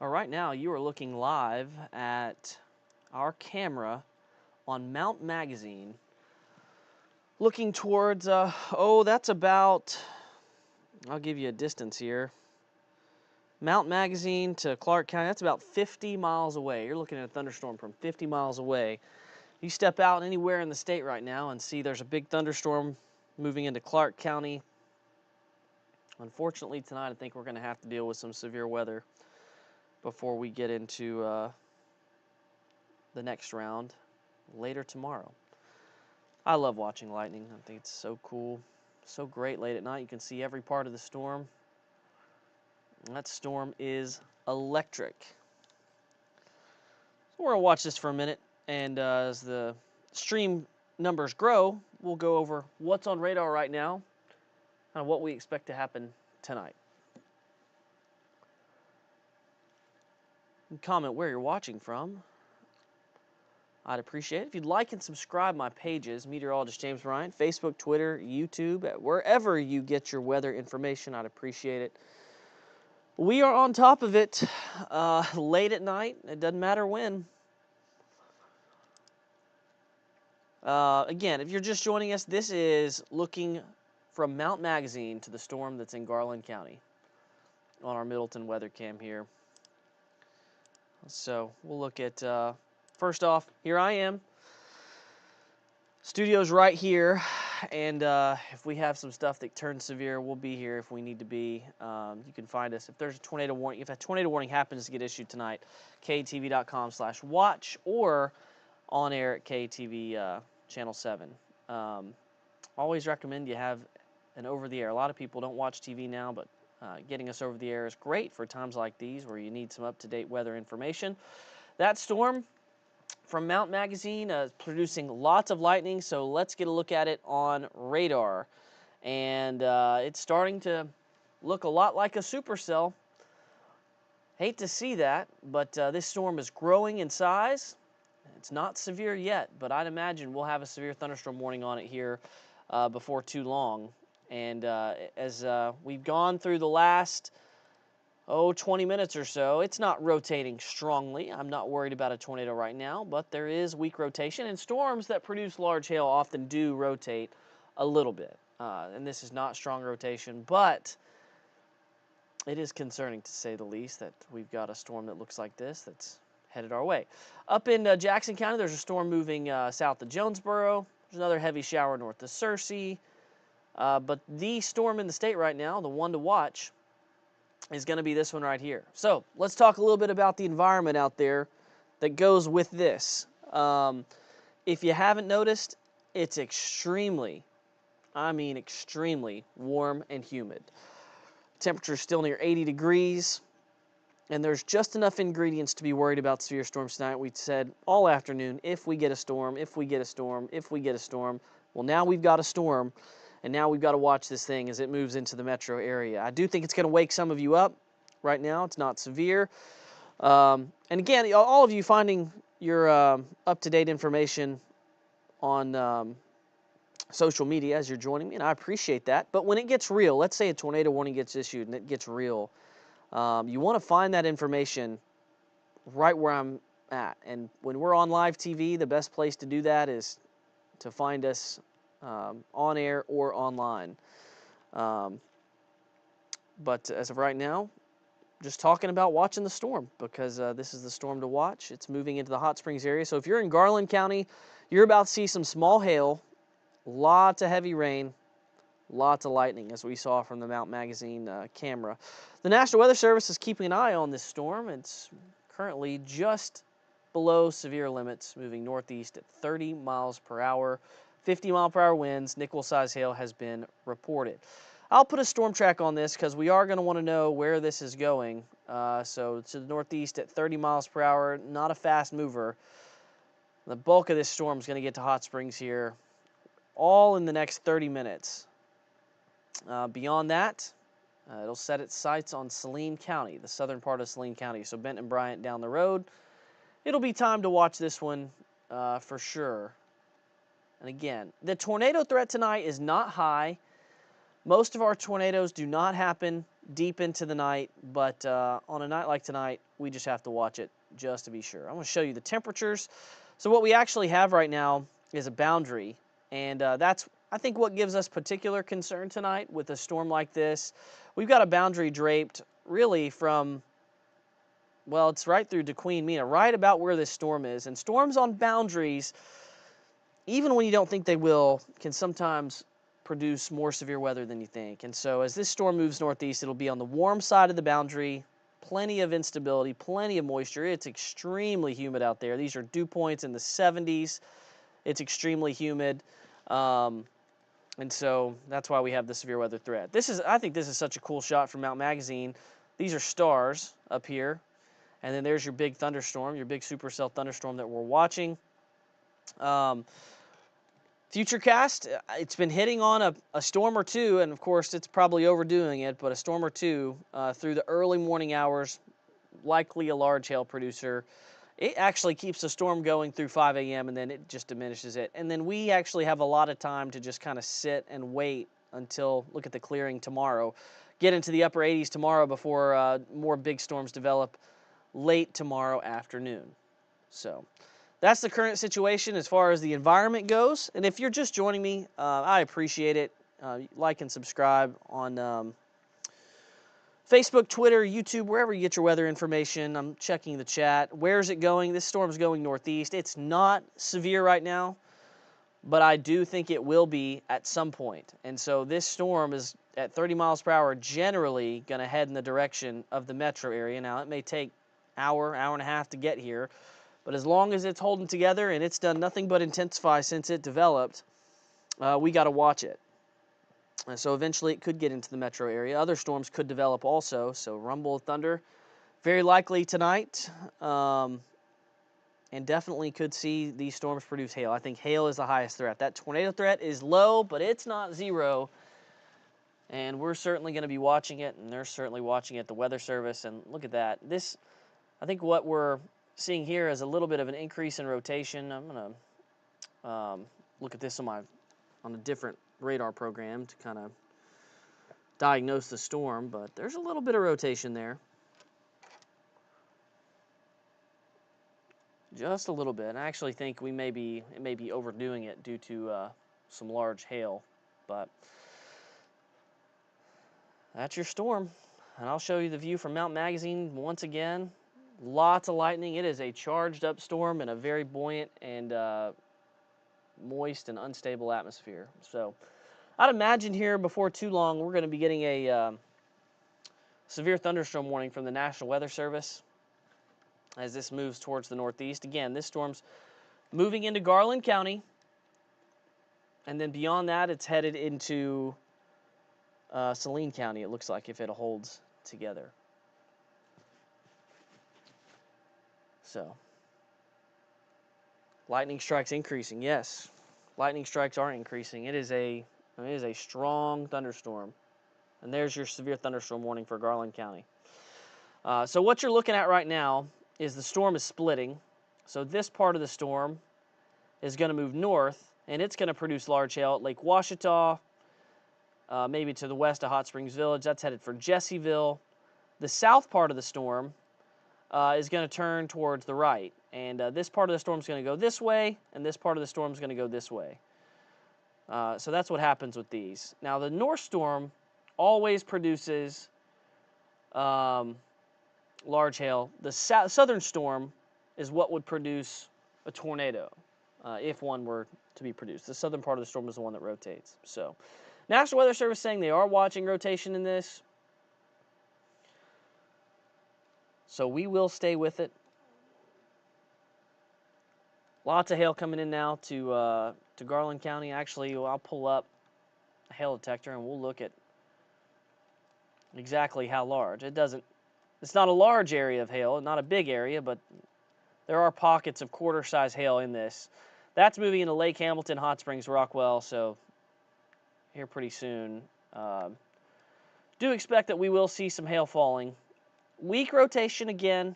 Right now, you are looking live at our camera on Mount Magazine, looking towards, that's about, I'll give you a distance here. Mount Magazine to Clark County, that's about 50 miles away. You're looking at a thunderstorm from 50 miles away. You step out anywhere in the state right now and see there's a big thunderstorm moving into Clark County. Unfortunately, tonight I think we're going to have to deal with some severe weather before we get into the next round later tomorrow. I love watching lightning. I think it's so cool, so great late at night. You can see every part of the storm. And that storm is electric. So we're going to watch this for a minute, and as the stream numbers grow, we'll go over what's on radar right now and what we expect to happen tonight. You can comment where you're watching from. I'd appreciate it. If you'd like and subscribe my pages, Meteorologist James Bryant, Facebook, Twitter, YouTube, wherever you get your weather information, I'd appreciate it. We are on top of it late at night. It doesn't matter when. Again, if you're just joining us, this is looking from Mount Magazine to the storm that's in Garland County on our Middleton weather cam here. So we'll look at, first off, here I am. Studio's right here, and if we have some stuff that turns severe, we'll be here if we need to be. You can find us if there's a tornado warning. If a tornado warning happens to get issued tonight, KATV.com/watch or on air at KATV Channel 7. Always recommend you have an over-the-air. A lot of people don't watch TV now, but getting us over the air is great for times like these where you need some up-to-date weather information. That storm from Mount Magazine is producing lots of lightning, so let's get a look at it on radar. And it's starting to look a lot like a supercell. Hate to see that, but this storm is growing in size. It's not severe yet, but I'd imagine we'll have a severe thunderstorm warning on it here before too long. And as we've gone through the last 20 minutes or so, it's not rotating strongly. I'm not worried about a tornado right now, but there is weak rotation, and storms that produce large hail often do rotate a little bit. And this is not strong rotation, but it is concerning to say the least that we've got a storm that looks like this that's headed our way. Up in Jackson County, there's a storm moving south of Jonesboro. There's another heavy shower north of Searcy. But the storm in the state right now, the one to watch, is going to be this one right here. So let's talk a little bit about the environment out there that goes with this. If you haven't noticed, it's extremely warm and humid. Temperature is still near 80 degrees, and there's just enough ingredients to be worried about severe storms tonight. We said all afternoon, if we get a storm, if we get a storm, if we get a storm. Well, now we've got a storm, and now we've got to watch this thing as it moves into the metro area. I do think it's going to wake some of you up. Right now, it's not severe. And again, all of you finding your up-to-date information on social media as you're joining me, and I appreciate that. But when it gets real, let's say a tornado warning gets issued and it gets real, you want to find that information right where I'm at. And when we're on live TV, the best place to do that is to find us on air or online. But as of right now, just talking about watching the storm because this is the storm to watch. It's moving into the Hot Springs area. So if you're in Garland County, you're about to see some small hail, lots of heavy rain, lots of lightning, as we saw from the Mount Magazine camera. The National Weather Service is keeping an eye on this storm. It's currently just below severe limits, moving northeast at 30 miles per hour. 50-mile-per-hour winds, nickel-size hail has been reported. I'll put a storm track on this because we are going to want to know where this is going. So to the northeast at 30 miles per hour, not a fast mover. The bulk of this storm is going to get to Hot Springs here, all in the next 30 minutes. Beyond that, it'll set its sights on Saline County, the southern part of Saline County. So Benton and Bryant down the road. It'll be time to watch this one for sure. And again, the tornado threat tonight is not high. Most of our tornadoes do not happen deep into the night, but on a night like tonight, we just have to watch it just to be sure. I'm going to show you the temperatures. So what we actually have right now is a boundary, and that's, I think, what gives us particular concern tonight with a storm like this. We've got a boundary draped really from, well, it's right through DeQueen Mena, right about where this storm is. And storms on boundaries, even when you don't think they will, can sometimes produce more severe weather than you think. And so as this storm moves northeast, it'll be on the warm side of the boundary, plenty of instability, plenty of moisture. It's extremely humid out there. These are dew points in the 70s. It's extremely humid. And so that's why we have the severe weather threat. I think this is such a cool shot from Mount Magazine. These are stars up here. And then there's your big thunderstorm, your big supercell thunderstorm that we're watching. Futurecast, it's been hitting on a storm or two, and of course it's probably overdoing it, but a storm or two through the early morning hours, likely a large hail producer. It actually keeps the storm going through 5 a.m. and then it just diminishes it. And then we actually have a lot of time to just kind of sit and wait until, look at the clearing tomorrow, get into the upper 80s tomorrow before more big storms develop late tomorrow afternoon. So that's the current situation as far as the environment goes. And if you're just joining me, I appreciate it. Like and subscribe on Facebook, Twitter, YouTube, wherever you get your weather information. I'm checking the chat. Where is it going? This storm's going northeast. It's not severe right now, but I do think it will be at some point. And so this storm is at 30 miles per hour, generally going to head in the direction of the metro area. Now, it may take hour and a half to get here, but as long as it's holding together and it's done nothing but intensify since it developed, we got to watch it. And so eventually it could get into the metro area. Other storms could develop also. So rumble of thunder, very likely tonight. And definitely could see these storms produce hail. I think hail is the highest threat. That tornado threat is low, but it's not zero. And we're certainly going to be watching it, and they're certainly watching it, the Weather Service. And look at that. I think what we're seeing here is a little bit of an increase in rotation. I'm going to look at this on a different radar program to kind of diagnose the storm, but there's a little bit of rotation there. Just a little bit. And I actually think it may be overdoing it due to some large hail, but that's your storm. And I'll show you the view from Mount Magazine once again. Lots of lightning. It is a charged up storm in a very buoyant and moist and unstable atmosphere. So I'd imagine here before too long we're going to be getting a severe thunderstorm warning from the National Weather Service as this moves towards the northeast. Again, this storm's moving into Garland County, and then beyond that it's headed into Saline County, it looks like, if it holds together. So, lightning strikes increasing. Yes, lightning strikes are increasing. It is a strong thunderstorm. And there's your severe thunderstorm warning for Garland County. So what you're looking at right now is the storm is splitting. So this part of the storm is going to move north, and it's going to produce large hail at Lake Ouachita, maybe to the west of Hot Springs Village. That's headed for Jessieville. The south part of the storm is going to turn towards the right. And this part of the storm is going to go this way, and this part of the storm is going to go this way. So that's what happens with these. Now, the north storm always produces large hail. The southern storm is what would produce a tornado if one were to be produced. The southern part of the storm is the one that rotates. So, National Weather Service saying they are watching rotation in this. So we will stay with it. Lots of hail coming in now to Garland County. Actually, I'll pull up a hail detector and we'll look at exactly how large. It's not a large area of hail, not a big area, but there are pockets of quarter-size hail in this. That's moving into Lake Hamilton, Hot Springs, Rockwell, so here pretty soon. Do expect that we will see some hail falling. Weak rotation again.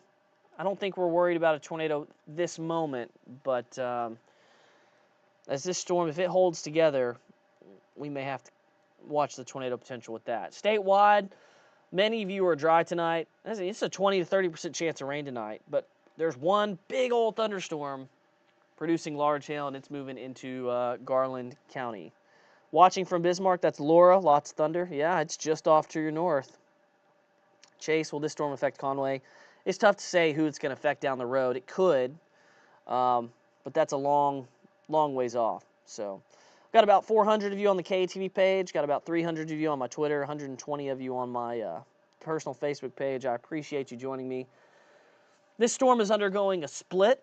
I don't think we're worried about a tornado this moment, but as this storm, if it holds together, we may have to watch the tornado potential with that. Statewide, Many of you are dry tonight. It's a 20 to 30% chance of rain tonight, but there's one big old thunderstorm producing large hail, and it's moving into Garland County. Watching from Bismarck, that's Laura, lots of thunder. Yeah, it's just off to your north. Chase, will this storm affect Conway? It's tough to say who it's going to affect down the road. It could, but that's a long ways off. So, got about 400 of you on the KATV page, got about 300 of you on my Twitter, 120 of you on my personal Facebook page. I appreciate you joining me. This storm is undergoing a split.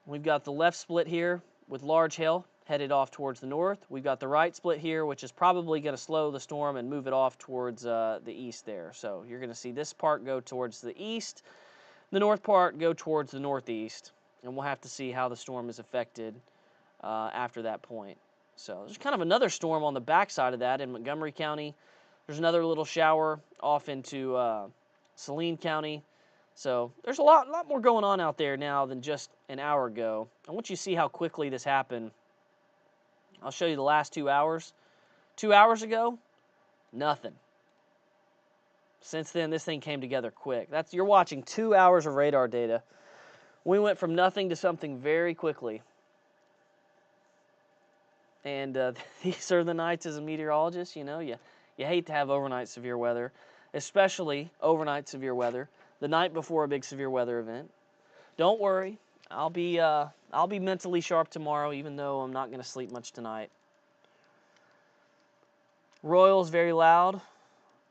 We've got the left split here with large hail headed off towards the north. We've got the right split here, which is probably going to slow the storm and move it off towards the east there. So you're going to see this part go towards the east, the north part go towards the northeast, and we'll have to see how the storm is affected after that point. So there's kind of another storm on the backside of that in Montgomery County. There's another little shower off into Saline County. So there's a lot more going on out there now than just an hour ago. I want you to see how quickly this happened. I'll show you the last 2 hours. 2 hours ago, nothing. Since then, this thing came together quick. You're watching 2 hours of radar data. We went from nothing to something very quickly. And these are the nights as a meteorologist. You know, you hate to have overnight severe weather, especially overnight severe weather the night before a big severe weather event. Don't worry, I'll be mentally sharp tomorrow, even though I'm not going to sleep much tonight. Royal's very loud.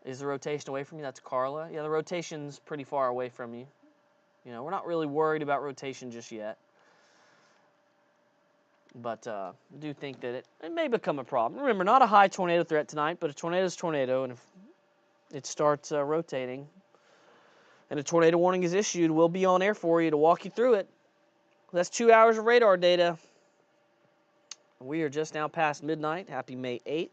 Is the rotation away from you? That's Carla. Yeah, the rotation's pretty far away from you. You know, we're not really worried about rotation just yet. But I do think that it may become a problem. Remember, not a high tornado threat tonight, but a tornado's a tornado, and if it starts rotating and a tornado warning is issued, we'll be on air for you to walk you through it. That's 2 hours of radar data. We are just now past midnight. Happy May 8th.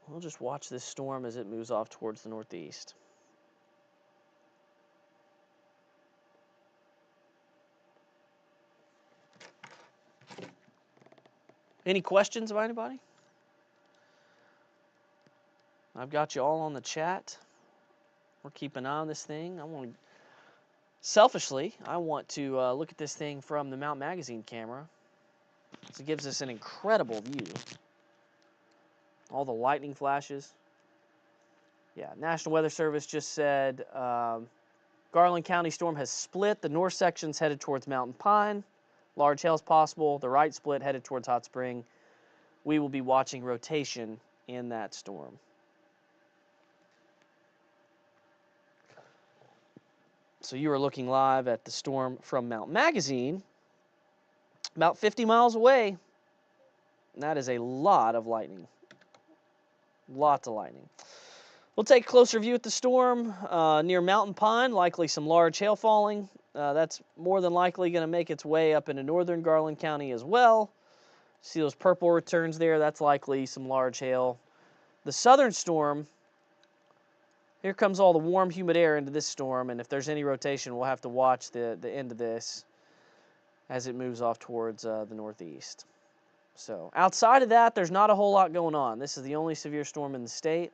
We'll just watch this storm as it moves off towards the northeast. Any questions about anybody? I've got you all on the chat. We're keeping an eye on this thing. Selfishly, I want to look at this thing from the Mount Magazine camera. So it gives us an incredible view. All the lightning flashes. Yeah, National Weather Service just said Garland County storm has split. The north section's headed towards Mountain Pine. Large hail is possible. The right split headed towards Hot Spring. We will be watching rotation in that storm. So you are looking live at the storm from Mount Magazine, about 50 miles away. And that is a lot of lightning. Lots of lightning. We'll take a closer view at the storm near Mountain Pine, likely some large hail falling. That's more than likely going to make its way up into northern Garland County as well. See those purple returns there? That's likely some large hail. The southern storm, here comes all the warm, humid air into this storm, and if there's any rotation, we'll have to watch the end of this as it moves off towards the northeast. So outside of that, there's not a whole lot going on. This is the only severe storm in the state.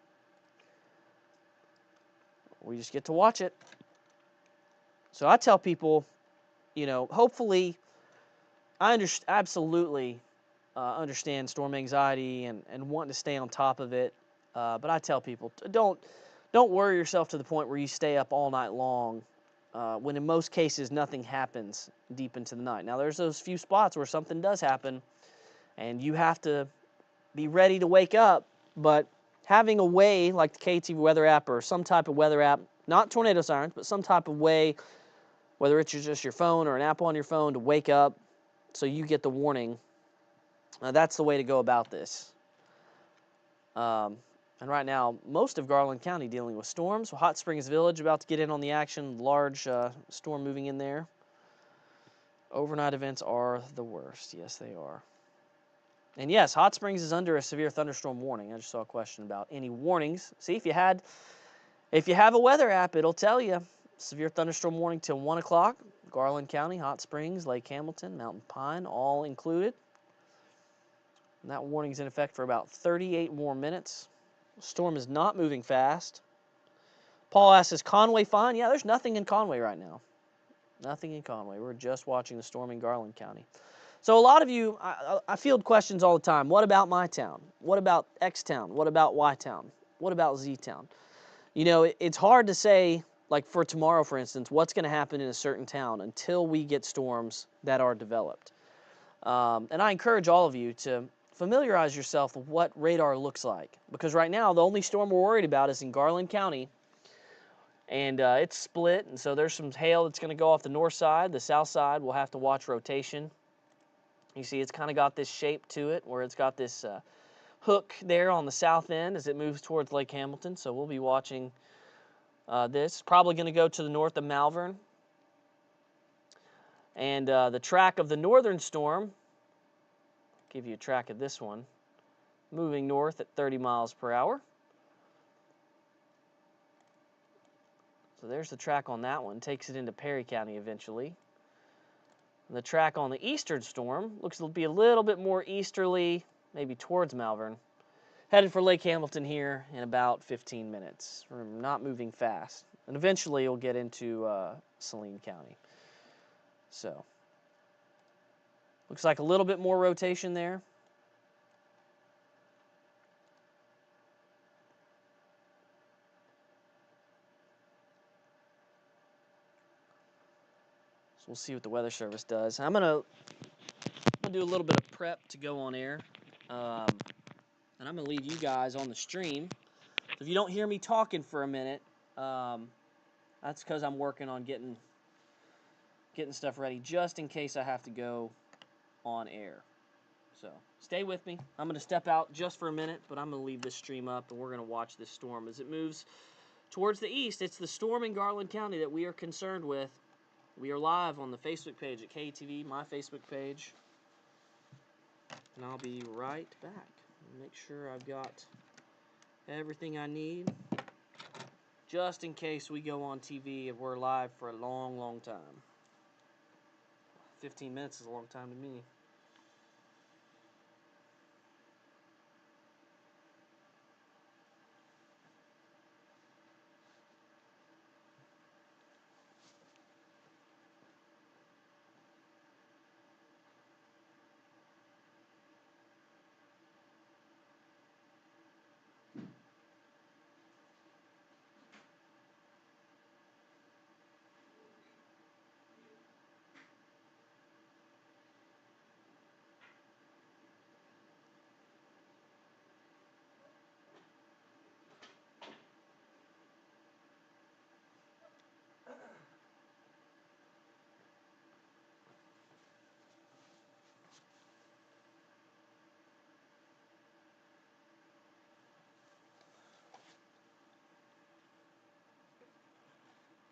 We just get to watch it. So I tell people, you know, hopefully, I absolutely understand storm anxiety and wanting to stay on top of it. But I tell people, don't worry yourself to the point where you stay up all night long when in most cases nothing happens deep into the night. Now there's those few spots where something does happen and you have to be ready to wake up, but having a way like the KATV weather app or some type of weather app, not tornado sirens, but some type of way, whether it's just your phone or an app on your phone to wake up so you get the warning, that's the way to go about this. And right now, most of Garland County dealing with storms. Hot Springs Village about to get in on the action. Large storm moving in there. Overnight events are the worst. Yes, they are. And yes, Hot Springs is under a severe thunderstorm warning. I just saw a question about any warnings. See, if you have a weather app, it'll tell you severe thunderstorm warning till 1 o'clock. Garland County, Hot Springs, Lake Hamilton, Mountain Pine, all included. And that warning's in effect for about 38 more minutes. The storm is not moving fast. Paul asks, is Conway fine? Yeah, there's nothing in Conway right now. Nothing in Conway. We're just watching the storm in Garland County. So a lot of you, I field questions all the time. What about my town? What about X town? What about Y town? What about Z town? You know, it's hard to say, like for tomorrow, for instance, what's going to happen in a certain town until we get storms that are developed. And I encourage all of you to familiarize yourself with what radar looks like. Because right now, the only storm we're worried about is in Garland County. And it's split, and so there's some hail that's going to go off the north side. The south side, we'll have to watch rotation. You see it's kind of got this shape to it where it's got this hook there on the south end as it moves towards Lake Hamilton. So we'll be watching this. Probably going to go to the north of Malvern. And the track of the northern storm, I'll give you a track of this one, moving north at 30 miles per hour. So there's the track on that one. Takes it into Perry County eventually. The track on the eastern storm looks to be a little bit more easterly, maybe towards Malvern. Headed for Lake Hamilton here in about 15 minutes. We're not moving fast. And eventually it'll get into Saline County. So, looks like a little bit more rotation there. So we'll see what the Weather Service does. I'm gonna do a little bit of prep to go on air. And I'm going to leave you guys on the stream. So if you don't hear me talking for a minute, that's because I'm working on getting stuff ready just in case I have to go on air. So stay with me. I'm going to step out just for a minute, but I'm going to leave this stream up, and we're going to watch this storm as it moves towards the east. It's the storm in Garland County that we are concerned with. We are live on the Facebook page at KTV, my Facebook page. And I'll be right back. Make sure I've got everything I need just in case we go on TV and we're live for a long, long time. 15 minutes is a long time to me.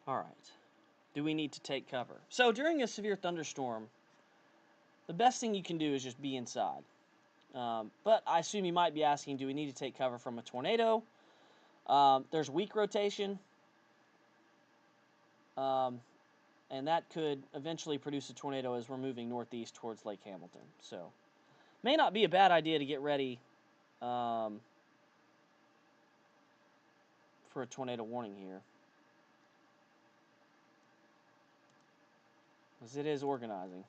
All right. Do we need to take cover? So during a severe thunderstorm, the best thing you can do is just be inside. But I assume you might be asking, do we need to take cover from a tornado? There's weak rotation, and that could eventually produce a tornado as we're moving northeast towards Lake Hamilton. So, may not be a bad idea to get ready for a tornado warning here, as it is organizing.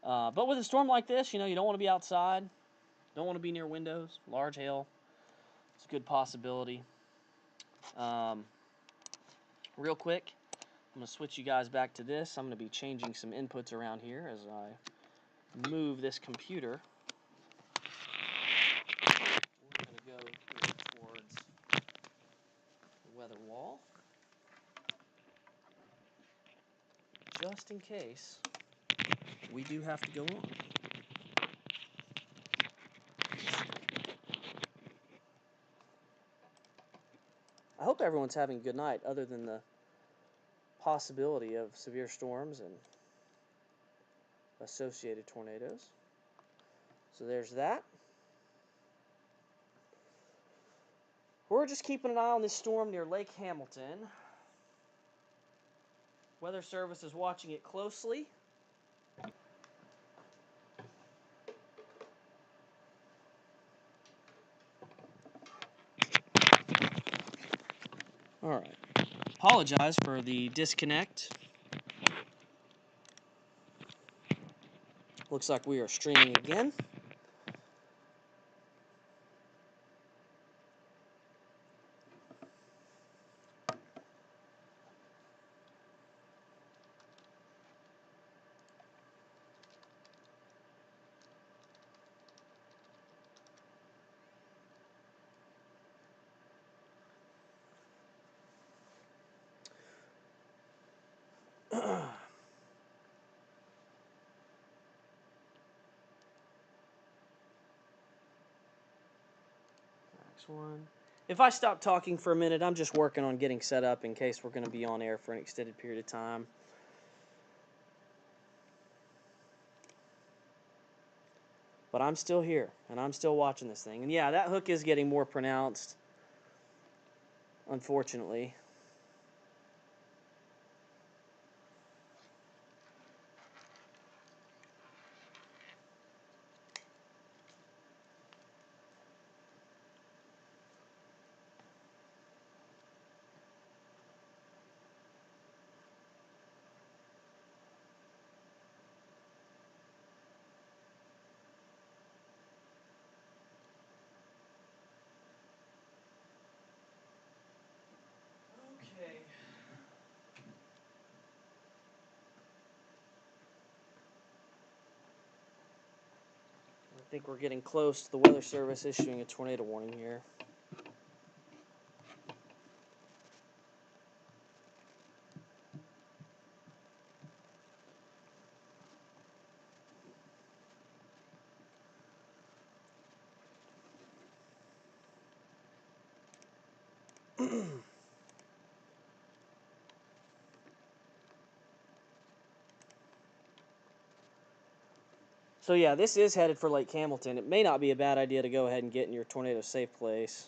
But with a storm like this, you know, you don't want to be outside, don't want to be near windows. Large hail, it's a good possibility. Real quick, I'm going to switch you guys back to this. I'm going to be changing some inputs around here as I move this computer. We're going to go here towards the weather wall, just in case we do have to go on. I hope everyone's having a good night, other than the possibility of severe storms and associated tornadoes. So there's that. We're just keeping an eye on this storm near Lake Hamilton. Weather Service is watching it closely. apologize for the disconnect. Looks like we are streaming again. Next one. If I stop talking for a minute, I'm just working on getting set up in case we're going to be on air for an extended period of time. But I'm still here, and I'm still watching this thing. And yeah, that hook is getting more pronounced, unfortunately. Okay. I think we're getting close to the Weather Service issuing a tornado warning here. So yeah, this is headed for Lake Hamilton. It may not be a bad idea to go ahead and get in your tornado safe place.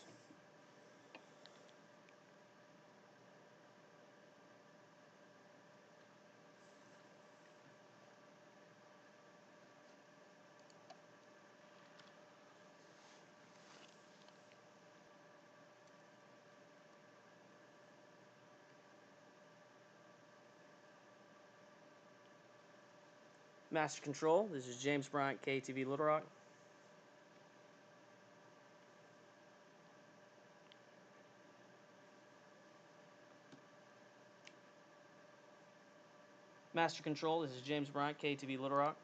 Master Control, this is James Bryant, KTV Little Rock. Master Control, this is James Bryant, KTV Little Rock.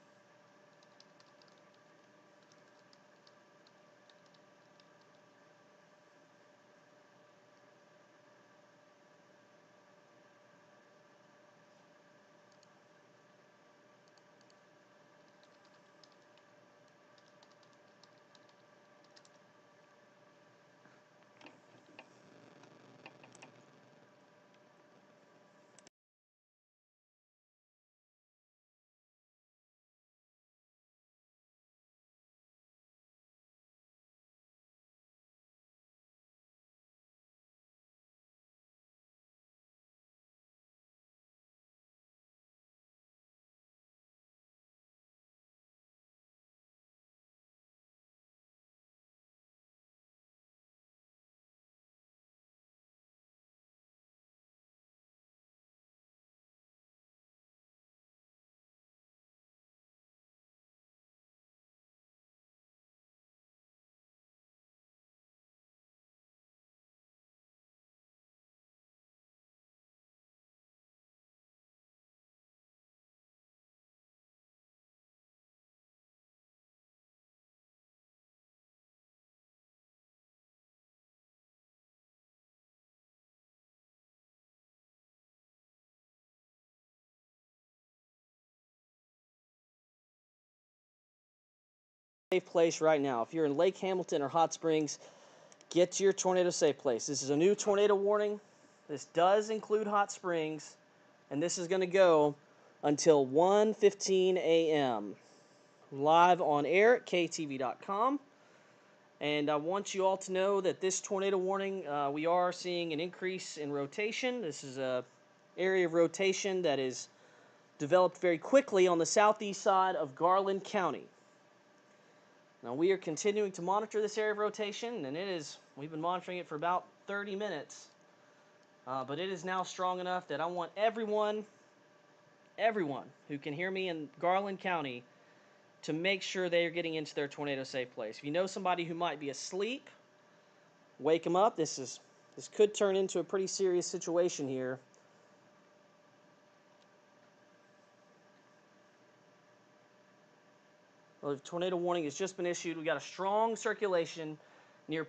Safe place right now. If you're in Lake Hamilton or Hot Springs, get to your tornado safe place. This is a new tornado warning. This does include Hot Springs, and this is going to go until 1:15 a.m. live on air at ktv.com. And I want you all to know that this tornado warning, we are seeing an increase in rotation. This is a area of rotation that is developed very quickly on the southeast side of Garland County. Now we are continuing to monitor this area of rotation, and we've been monitoring it for about 30 minutes. But it is now strong enough that I want everyone who can hear me in Garland County to make sure they are getting into their tornado safe place. If you know somebody who might be asleep, wake them up. This could turn into a pretty serious situation here. Well, the tornado warning has just been issued. We got a strong circulation near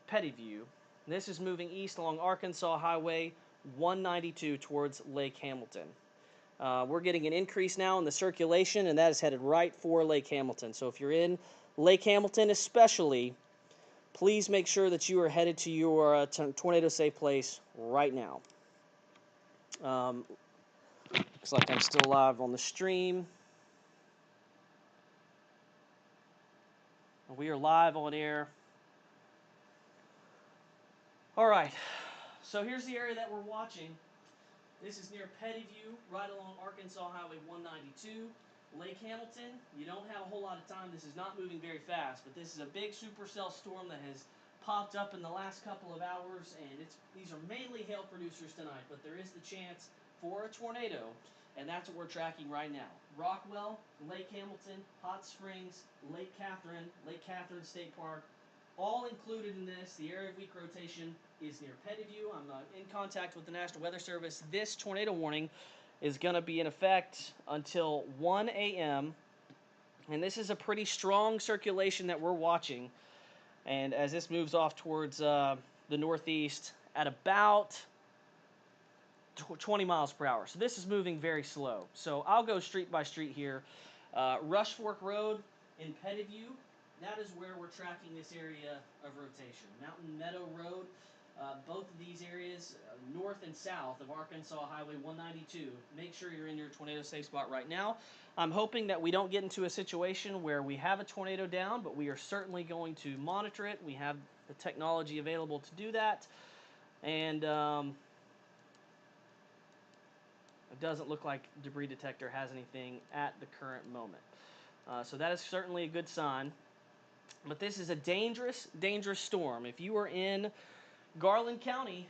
Petty View. This is moving east along Arkansas Highway 192 towards Lake Hamilton. We're getting an increase now in the circulation, and that is headed right for Lake Hamilton. So if you're in Lake Hamilton especially, please make sure that you are headed to your tornado safe place right now. Looks like I'm still live on the stream. We are live on air. All right, so here's the area that we're watching. This is near Petty View, right along Arkansas Highway 192. Lake Hamilton, you don't have a whole lot of time. This is not moving very fast, but this is a big supercell storm that has popped up in the last couple of hours, and these are mainly hail producers tonight, but there is the chance for a tornado, and that's what we're tracking right now. Rockwell, Lake Hamilton, Hot Springs, Lake Catherine State Park, all included in this. The area of weak rotation is near Petty View. I'm in contact with the National Weather Service. This tornado warning is going to be in effect until 1 a.m. And this is a pretty strong circulation that we're watching. And as this moves off towards the northeast at about 20 miles per hour. So this is moving very slow. So I'll go street by street here. Rush Fork Road in Petty View, that is where we're tracking this area of rotation. Mountain Meadow Road, both of these areas, north and south of Arkansas Highway 192. Make sure you're in your tornado safe spot right now. I'm hoping that we don't get into a situation where we have a tornado down, but we are certainly going to monitor it. We have the technology available to do that. And it doesn't look like debris detector has anything at the current moment. So that is certainly a good sign. But this is a dangerous, dangerous storm. If you are in Garland County,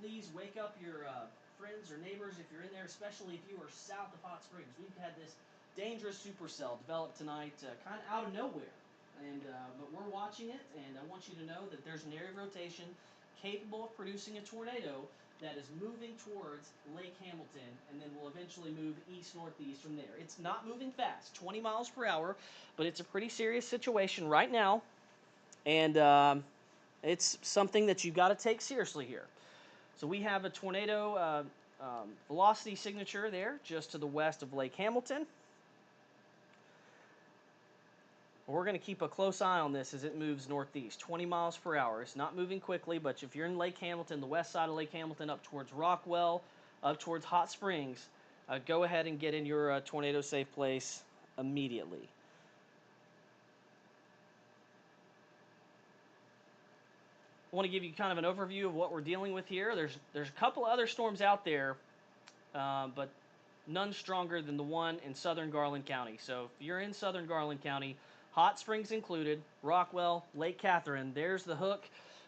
please wake up your friends or neighbors if you're in there, especially if you are south of Hot Springs. We've had this dangerous supercell develop tonight kind of out of nowhere. But we're watching it, and I want you to know that there's an area of rotation capable of producing a tornado that is moving towards Lake Hamilton, and then will eventually move east-northeast from there. It's not moving fast, 20 miles per hour, but it's a pretty serious situation right now, and it's something that you've got to take seriously here. So we have a tornado velocity signature there just to the west of Lake Hamilton. We're going to keep a close eye on this as it moves northeast, 20 miles per hour. It's not moving quickly, but if you're in Lake Hamilton, the west side of Lake Hamilton, up towards Rockwell, up towards Hot Springs, go ahead and get in your tornado safe place immediately. I want to give you kind of an overview of what we're dealing with here. There's a couple other storms out there, but none stronger than the one in southern Garland County. So if you're in southern Garland County, Hot Springs included, Rockwell, Lake Catherine, there's the hook.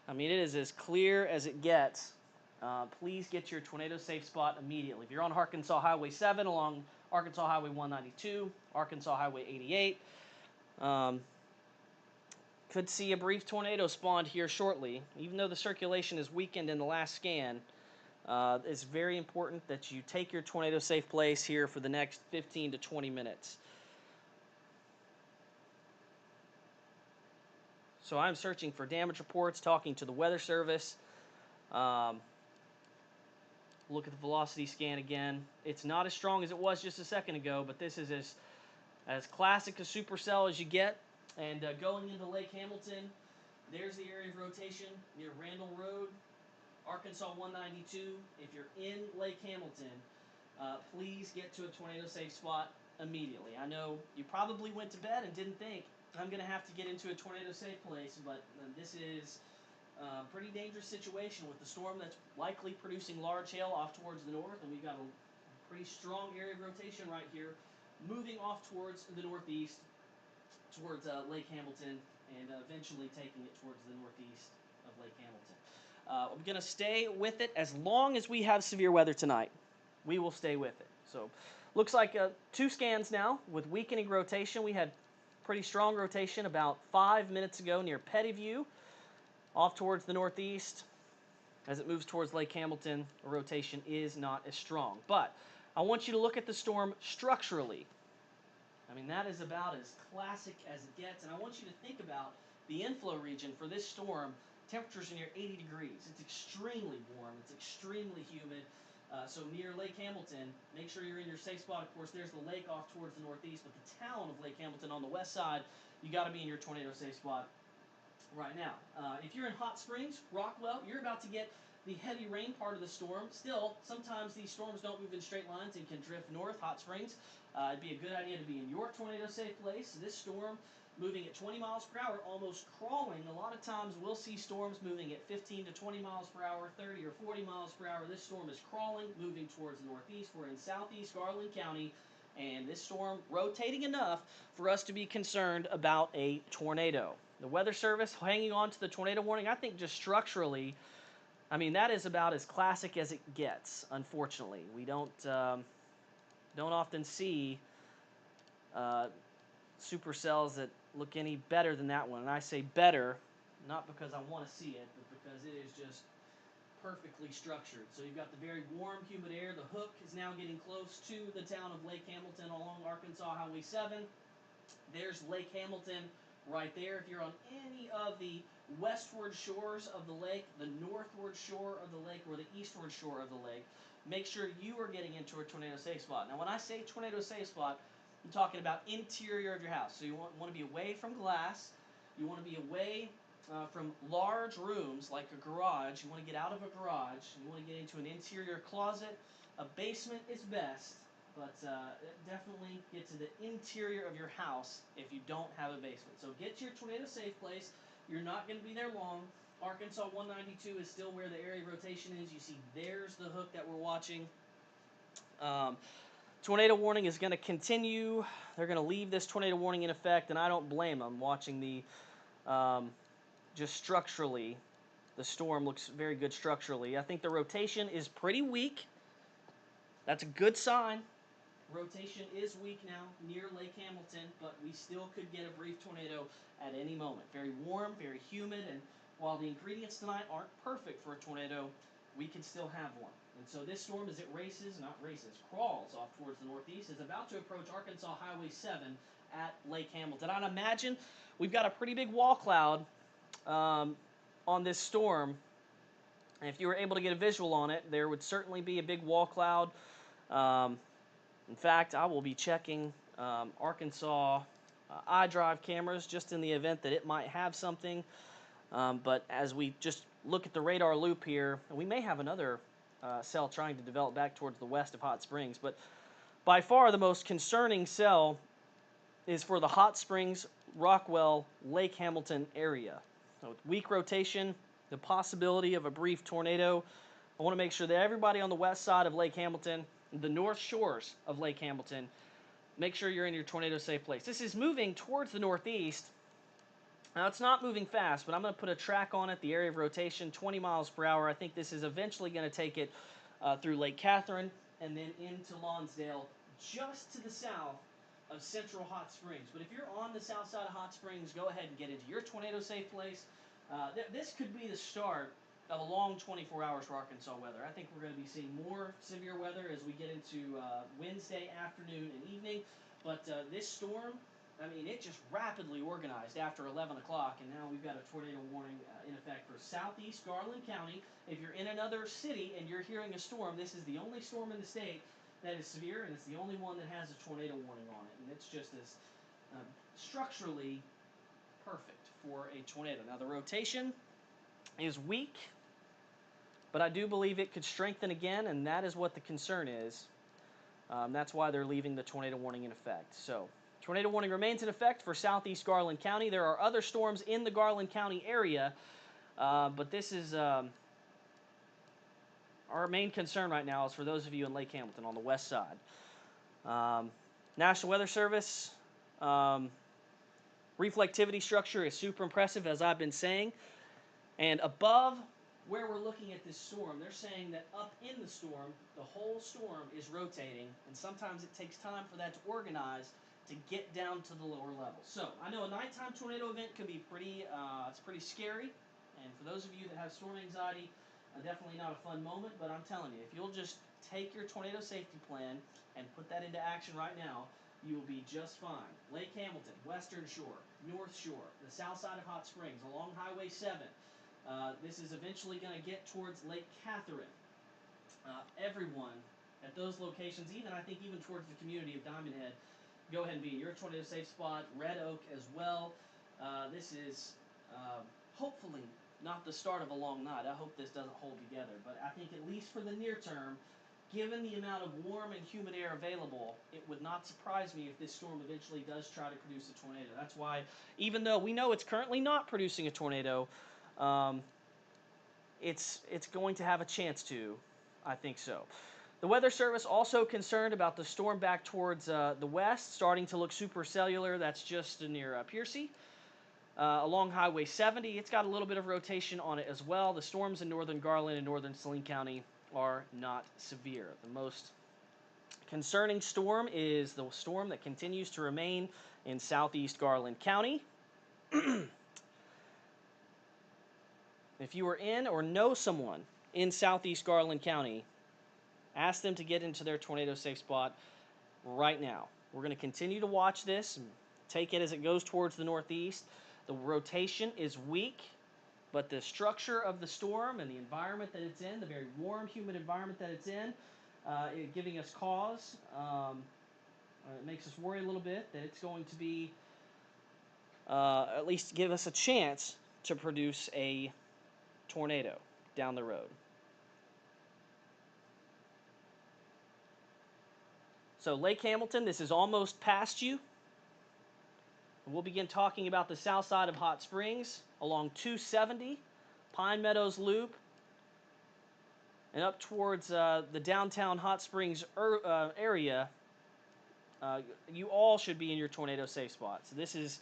I mean, it is as clear as it gets. Please get your tornado safe spot immediately. If you're on Arkansas Highway 7 along Arkansas Highway 192, Arkansas Highway 88, could see a brief tornado spawned here shortly. Even though the circulation is weakened in the last scan, it's very important that you take your tornado safe place here for the next 15 to 20 minutes. So I'm searching for damage reports, talking to the Weather Service. Look at the velocity scan again. It's not as strong as it was just a second ago, but this is as classic a supercell as you get. And going into Lake Hamilton, there's the area of rotation near Randall Road, Arkansas 192. If you're in Lake Hamilton, please get to a tornado safe spot immediately. I know you probably went to bed and didn't think, I'm going to have to get into a tornado safe place, but this is a pretty dangerous situation with the storm that's likely producing large hail off towards the north, and we've got a pretty strong area of rotation right here, moving off towards the northeast, towards Lake Hamilton, and eventually taking it towards the northeast of Lake Hamilton. I'm going to stay with it as long as we have severe weather tonight. We will stay with it. So looks like 2 scans now with weakening rotation. We had pretty strong rotation about 5 minutes ago near Pettyview, off towards the northeast. As it moves towards Lake Hamilton, the rotation is not as strong. But I want you to look at the storm structurally. I mean, that is about as classic as it gets. And I want you to think about the inflow region for this storm. Temperatures are near 80 degrees. It's extremely warm. It's extremely humid. So near Lake Hamilton, make sure you're in your safe spot. Of course, there's the lake off towards the northeast, but the town of Lake Hamilton on the west side, you got to be in your tornado safe spot right now. If you're in Hot Springs, Rockwell, you're about to get the heavy rain part of the storm. Still, sometimes these storms don't move in straight lines and can drift north. Hot Springs, it'd be a good idea to be in your tornado safe place. This storm moving at 20 miles per hour, almost crawling. A lot of times we'll see storms moving at 15 to 20 miles per hour, 30 or 40 miles per hour. This storm is crawling, moving towards the northeast. We're in southeast Garland County, and this storm rotating enough for us to be concerned about a tornado. The Weather Service hanging on to the tornado warning, I think just structurally, I mean, that is about as classic as it gets, unfortunately. We don't often see supercells that look any better than that one. And I say better, not because I want to see it, but because it is just perfectly structured. So you've got the very warm, humid air. The hook is now getting close to the town of Lake Hamilton along Arkansas Highway 7. There's Lake Hamilton right there. If you're on any of the westward shores of the lake, the northward shore of the lake, or the eastward shore of the lake, make sure you are getting into a tornado safe spot. Now, when I say tornado safe spot, I'm talking about interior of your house. So you want to be away from glass. You want to be away from large rooms like a garage. You want to get out of a garage. You want to get into an interior closet. A basement is best, but definitely get to the interior of your house if you don't have a basement. So get to your tornado safe place. You're not going to be there long. Arkansas 192 is still where the area rotation is. You see there's the hook that we're watching. Tornado warning is going to continue. They're going to leave this tornado warning in effect, and I don't blame them. Watching the, just structurally, the storm looks very good structurally. I think the rotation is pretty weak. That's a good sign. Rotation is weak now near Lake Hamilton, but we still could get a brief tornado at any moment. Very warm, very humid, and while the ingredients tonight aren't perfect for a tornado, we can still have one. And so this storm, as it crawls off towards the northeast, is about to approach Arkansas Highway 7 at Lake Hamilton. I'd imagine we've got a pretty big wall cloud on this storm. And if you were able to get a visual on it, there would certainly be a big wall cloud. In fact, I will be checking Arkansas iDrive cameras just in the event that it might have something. But as we just look at the radar loop here, we may have another cell trying to develop back towards the west of Hot Springs. But by far the most concerning cell is for the Hot Springs, Rockwell, Lake Hamilton area. So with weak rotation, the possibility of a brief tornado, I want to make sure that everybody on the west side of Lake Hamilton, the north shores of Lake Hamilton, make sure you're in your tornado safe place. This is moving towards the northeast. Now, it's not moving fast, but I'm going to put a track on it, the area of rotation, 20 miles per hour. I think this is eventually going to take it through Lake Catherine and then into Lonsdale, just to the south of central Hot Springs. But if you're on the south side of Hot Springs, go ahead and get into your tornado safe place. This could be the start of a long 24 hours for Arkansas weather. I think we're going to be seeing more severe weather as we get into Wednesday afternoon and evening. But this storm, I mean, it just rapidly organized after 11 o'clock, and now we've got a tornado warning in effect for southeast Garland County. If you're in another city and you're hearing a storm, this is the only storm in the state that is severe, and it's the only one that has a tornado warning on it. And it's just as structurally perfect for a tornado. Now, the rotation is weak, but I do believe it could strengthen again, and that is what the concern is. That's why they're leaving the tornado warning in effect. So, tornado warning remains in effect for southeast Garland County. There are other storms in the Garland County area, but this is our main concern right now is for those of you in Lake Hamilton on the west side. National Weather Service, reflectivity structure is super impressive, as I've been saying. And above where we're looking at this storm, they're saying that up in the storm, the whole storm is rotating, and sometimes it takes time for that to organize to get down to the lower level. So I know a nighttime tornado event can be it's pretty scary, and for those of you that have storm anxiety, definitely not a fun moment. But I'm telling you, if you'll just take your tornado safety plan and put that into action right now, you will be just fine. Lake Hamilton, Western Shore, North Shore, the south side of Hot Springs, along Highway 7. This is eventually going to get towards Lake Catherine. Everyone at those locations, I think even towards the community of Diamond Head, go ahead and be in your tornado safe spot. Red Oak as well. This is hopefully not the start of a long night. I hope this doesn't hold together, but I think at least for the near term, given the amount of warm and humid air available, it would not surprise me if this storm eventually does try to produce a tornado. That's why, even though we know it's currently not producing a tornado, it's going to have a chance to. I think so. The Weather Service also concerned about the storm back towards the west, starting to look supercellular. That's just near Piercy. Along Highway 70, it's got a little bit of rotation on it as well. The storms in northern Garland and northern Saline County are not severe. The most concerning storm is the storm that continues to remain in southeast Garland County. If you are in or know someone in southeast Garland County, ask them to get into their tornado safe spot right now. We're going to continue to watch this and take it as it goes towards the northeast. The rotation is weak, but the structure of the storm and the environment that it's in, the very warm, humid environment that it's in, giving us cause. It makes us worry a little bit that it's going to be, at least give us a chance to produce a tornado down the road. So Lake Hamilton, this is almost past you. We'll begin talking about the south side of Hot Springs along 270, Pine Meadows Loop, and up towards the downtown Hot Springs area. You all should be in your tornado safe spot. So this is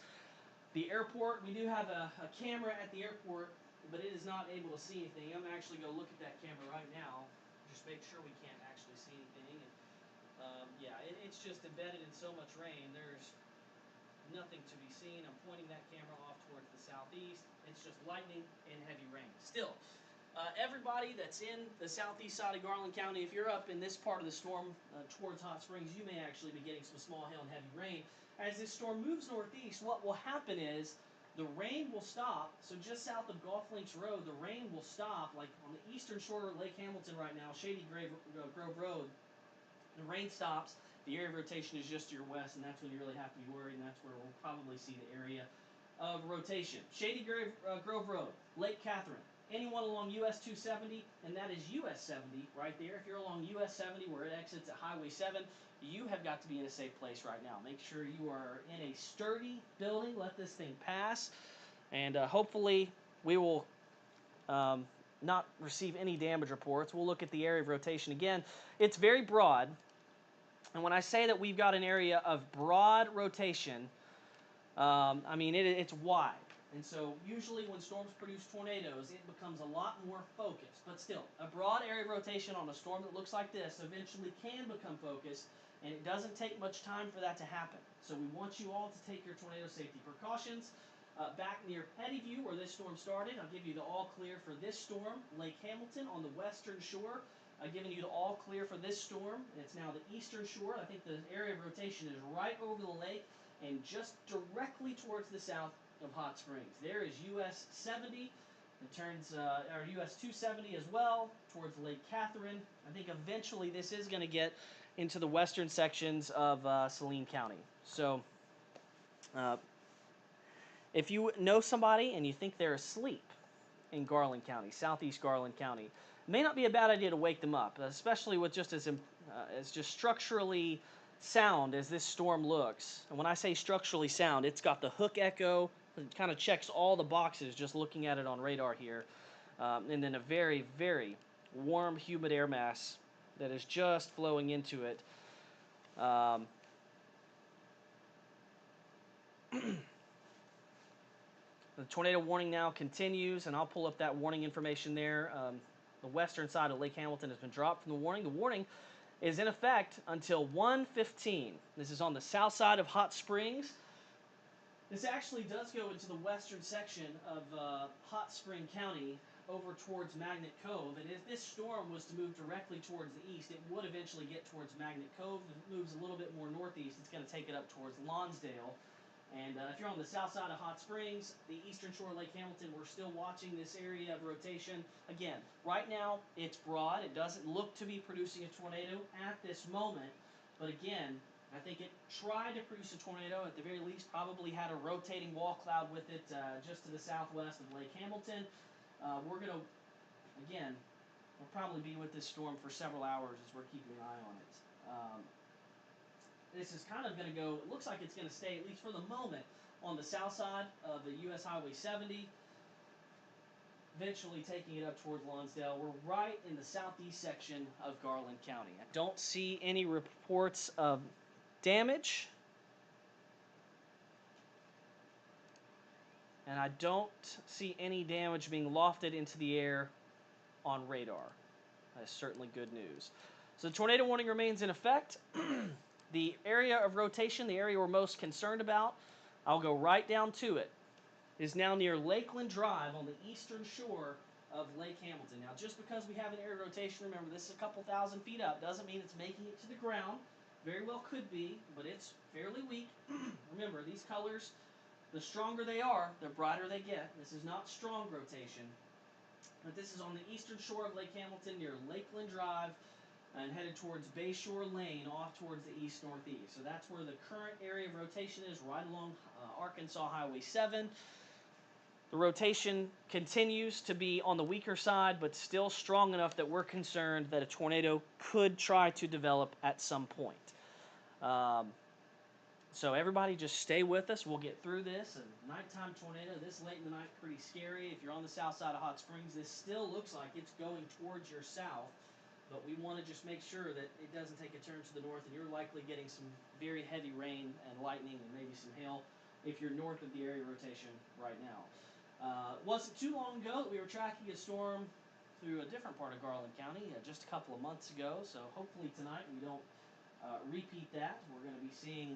the airport. We do have a camera at the airport, but it is not able to see anything. I'm actually going to look at that camera right now, just make sure we can't actually see anything. And, yeah, it's just embedded in so much rain. There's nothing to be seen. I'm pointing that camera off towards the southeast. It's just lightning and heavy rain. Still, everybody that's in the southeast side of Garland County, if you're up in this part of the storm towards Hot Springs, you may actually be getting some small hail and heavy rain. As this storm moves northeast, what will happen is the rain will stop. So just south of Golf Links Road, the rain will stop. Like on the eastern shore of Lake Hamilton right now, Shady Grove Road, the rain stops. The area of rotation is just to your west, and that's when you really have to be worried, and that's where we'll probably see the area of rotation. Shady Grove Road, Lake Catherine, anyone along US 270, and that is US 70 right there. If you're along US 70 where it exits at Highway 7, you have got to be in a safe place right now. Make sure you are in a sturdy building. Let this thing pass, and hopefully we will not receive any damage reports. We'll look at the area of rotation again. It's very broad. And when I say that we've got an area of broad rotation, I mean it's wide. And so usually when storms produce tornadoes, it becomes a lot more focused. But still, a broad area of rotation on a storm that looks like this eventually can become focused, and it doesn't take much time for that to happen. So we want you all to take your tornado safety precautions. Back near Pettyview, where this storm started, I'll give you the all clear for this storm. Lake Hamilton on the western shore. I've given you the all clear for this storm. It's now the eastern shore. I think the area of rotation is right over the lake and just directly towards the south of Hot Springs. There is US 70. It turns, or US 270 as well, towards Lake Catherine. I think eventually this is going to get into the western sections of Saline County. So, if you know somebody and you think they're asleep in Garland County, southeast Garland County, it may not be a bad idea to wake them up, especially with just as just structurally sound as this storm looks. And when I say structurally sound, it's got the hook echo. It kind of checks all the boxes just looking at it on radar here. And then a very, very warm, humid air mass that is just flowing into it. The tornado warning now continues, and I'll pull up that warning information there. The western side of Lake Hamilton has been dropped from the warning. The warning is in effect until 1:15. This is on the south side of Hot Springs. This actually does go into the western section of Hot Spring County over towards Magnet Cove. And if this storm was to move directly towards the east, it would eventually get towards Magnet Cove. If it moves a little bit more northeast, it's going to take it up towards Lonsdale. And if you're on the south side of Hot Springs, the eastern shore of Lake Hamilton, we're still watching this area of rotation. Again, right now it's broad. It doesn't look to be producing a tornado at this moment. But again, I think it tried to produce a tornado. At the very least, probably had a rotating wall cloud with it just to the southwest of Lake Hamilton. We're going to, again, we'll probably be with this storm for several hours as we're keeping an eye on it. This is kind of going to go, it looks like it's going to stay, at least for the moment, on the south side of the US Highway 70, eventually taking it up towards Lonsdale. We're right in the southeast section of Garland County. I don't see any reports of damage, and I don't see any damage being lofted into the air on radar. That is certainly good news. So the tornado warning remains in effect. The area of rotation, the area we're most concerned about, I'll go right down to it, is now near Lakeland Drive on the eastern shore of Lake Hamilton. Now, just because we have an area of rotation, remember, this is a couple thousand feet up, doesn't mean it's making it to the ground. Very well could be, but it's fairly weak. Remember, these colors, the stronger they are, the brighter they get. This is not strong rotation. But this is on the eastern shore of Lake Hamilton near Lakeland Drive and headed towards Bayshore Lane off towards the east-northeast. So that's where the current area of rotation is, right along Arkansas Highway 7. The rotation continues to be on the weaker side, but still strong enough that we're concerned that a tornado could try to develop at some point. So everybody just stay with us. We'll get through this. A nighttime tornado this late in the night, pretty scary. If you're on the south side of Hot Springs, this still looks like it's going towards your south. But we want to just make sure that it doesn't take a turn to the north, and you're likely getting some very heavy rain and lightning and maybe some hail if you're north of the area of rotation right now. It wasn't too long ago that we were tracking a storm through a different part of Garland County just a couple of months ago, so hopefully tonight we don't repeat that. We're going to be seeing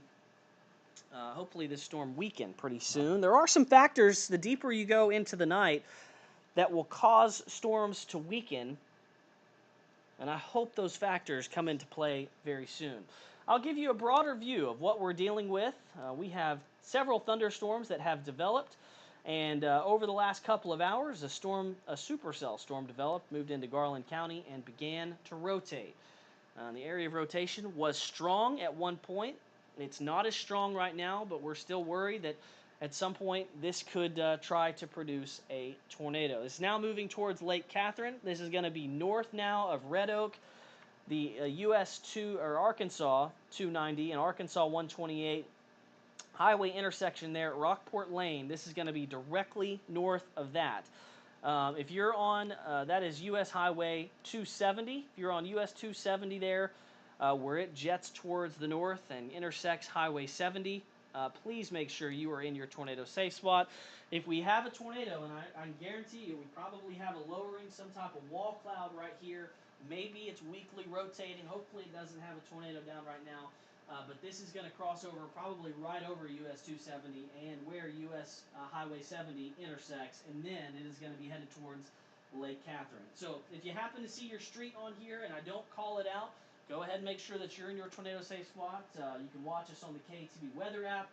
hopefully this storm weaken pretty soon. There are some factors, the deeper you go into the night, that will cause storms to weaken. And I hope those factors come into play very soon. I'll give you a broader view of what we're dealing with. We have several thunderstorms that have developed. And over the last couple of hours, a supercell storm developed, moved into Garland County, and began to rotate. The area of rotation was strong at one point. It's not as strong right now, but we're still worried that at some point this could try to produce a tornado. It's now moving towards Lake Catherine. This is going to be north now of Red Oak, the Arkansas 290 and Arkansas 128 highway intersection there at Rockport Lane. This is going to be directly north of that. If you're on, that is US Highway 270. If you're on US 270 there, where it jets towards the north and intersects Highway 70, please make sure you are in your tornado safe spot. If we have a tornado, and I guarantee you we probably have a lowering, some type of wall cloud right here. Maybe it's weakly rotating. Hopefully it doesn't have a tornado down right now. But this is going to cross over probably right over US 270 and where US Highway 70 intersects, and then it is going to be headed towards Lake Catherine. So if you happen to see your street on here and I don't call it out, go ahead and make sure that you're in your tornado safe spot. You can watch us on the KTV weather app.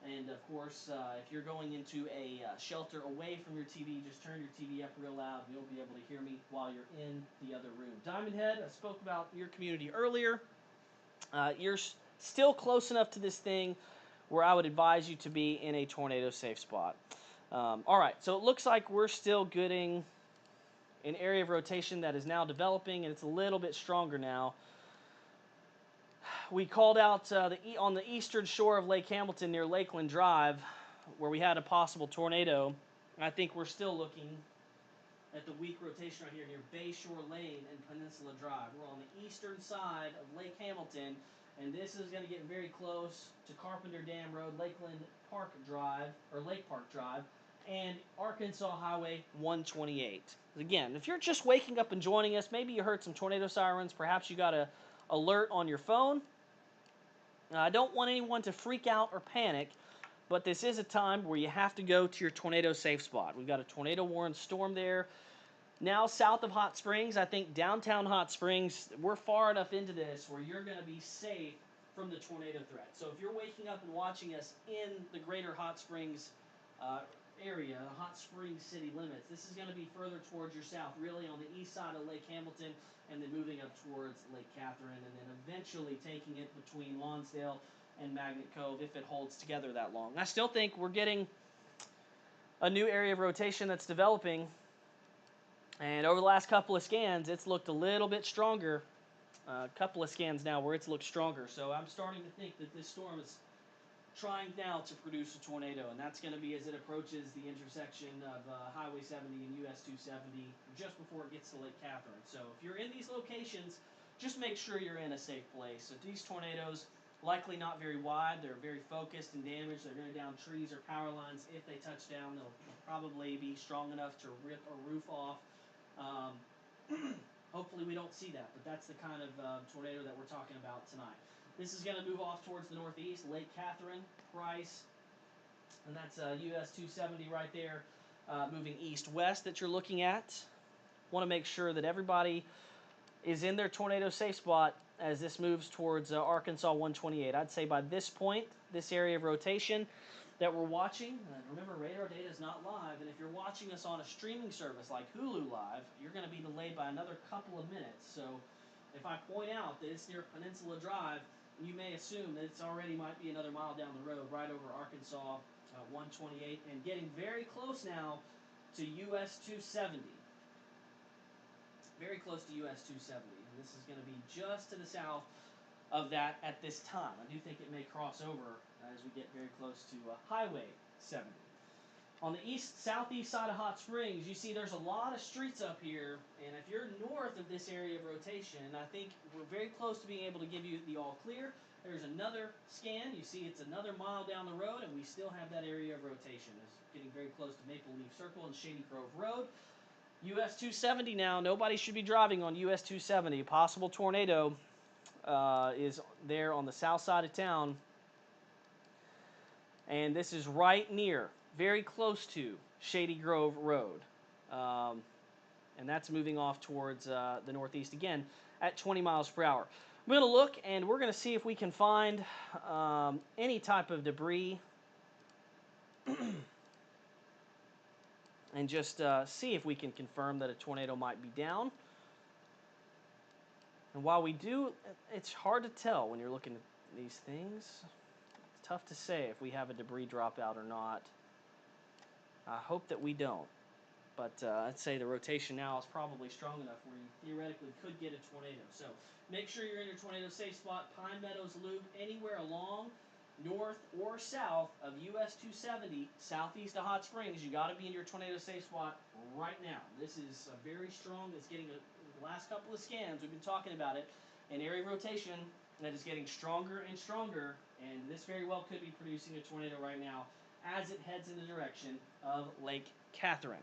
And of course, if you're going into a shelter away from your TV, just turn your TV up real loud and you'll be able to hear me while you're in the other room. Diamond Head, I spoke about your community earlier. You're still close enough to this thing where I would advise you to be in a tornado safe spot. All right, so it looks like we're still getting an area of rotation that is now developing, and it's a little bit stronger now. We called out on the eastern shore of Lake Hamilton near Lakeland Drive, where we had a possible tornado. I think we're still looking at the weak rotation right here near Bayshore Lane and Peninsula Drive. We're on the eastern side of Lake Hamilton, and this is going to get very close to Carpenter Dam Road, Lakeland Park Drive, or Lake Park Drive, and Arkansas Highway 128. Again, if you're just waking up and joining us, maybe you heard some tornado sirens, perhaps you got a alert on your phone. I don't want anyone to freak out or panic, but this is a time where you have to go to your tornado safe spot. We've got a tornado warning storm there. Now south of Hot Springs, I think downtown Hot Springs, we're far enough into this where you're going to be safe from the tornado threat. So if you're waking up and watching us in the greater Hot Springs area, the Hot Springs city limits, this is going to be further towards your south, really on the east side of Lake Hamilton, and then moving up towards Lake Catherine, and then eventually taking it between Lonsdale and Magnet Cove if it holds together that long. I still think we're getting a new area of rotation that's developing, and over the last couple of scans, it's looked a little bit stronger. A couple of scans now where it's looked stronger. So I'm starting to think that this storm is trying now to produce a tornado, and that's going to be as it approaches the intersection of Highway 70 and US 270 just before it gets to Lake Catherine. So if you're in these locations, just make sure you're in a safe place. So these tornadoes, likely not very wide, they're very focused and damaged. They're going to down trees or power lines. If they touch down, they'll probably be strong enough to rip a roof off. Hopefully we don't see that, but that's the kind of tornado that we're talking about tonight. This is going to move off towards the northeast, Lake Catherine, Price, and that's US 270 right there, moving east-west that you're looking at. Want to make sure that everybody is in their tornado safe spot as this moves towards Arkansas 128. I'd say by this point, this area of rotation that we're watching, remember radar data is not live, and if you're watching us on a streaming service like Hulu Live, you're going to be delayed by another couple of minutes. So if I point out that it's near Peninsula Drive, you may assume that it's already might be another mile down the road, right over Arkansas 128, and getting very close now to US 270. Very close to US 270, and this is going to be just to the south of that at this time. I do think it may cross over as we get very close to Highway 70. On the southeast side of Hot Springs, you see there's a lot of streets up here, and if you're north of this area of rotation, I think we're very close to being able to give you the all clear. There's another scan. You see it's another mile down the road, and we still have that area of rotation. It's getting very close to Maple Leaf Circle and Shady Grove Road. US 270 now. Nobody should be driving on US 270. Possible tornado is there on the south side of town. And this is right near, very close to Shady Grove Road. And that's moving off towards the northeast again at 20 miles per hour. I'm going to look and we're going to see if we can find any type of debris and just see if we can confirm that a tornado might be down. And while we do, it's hard to tell when you're looking at these things. It's tough to say if we have a debris dropout or not. I hope that we don't. But I'd say the rotation now is probably strong enough where you theoretically could get a tornado. So make sure you're in your tornado safe spot. Pine Meadows Loop, anywhere along north or south of US 270, southeast of Hot Springs, you got to be in your tornado safe spot right now. This is a very strong, it's getting the last couple of scans, we've been talking about it, an area of rotation that is getting stronger and stronger, and this very well could be producing a tornado right now as it heads in the direction of Lake Catherine.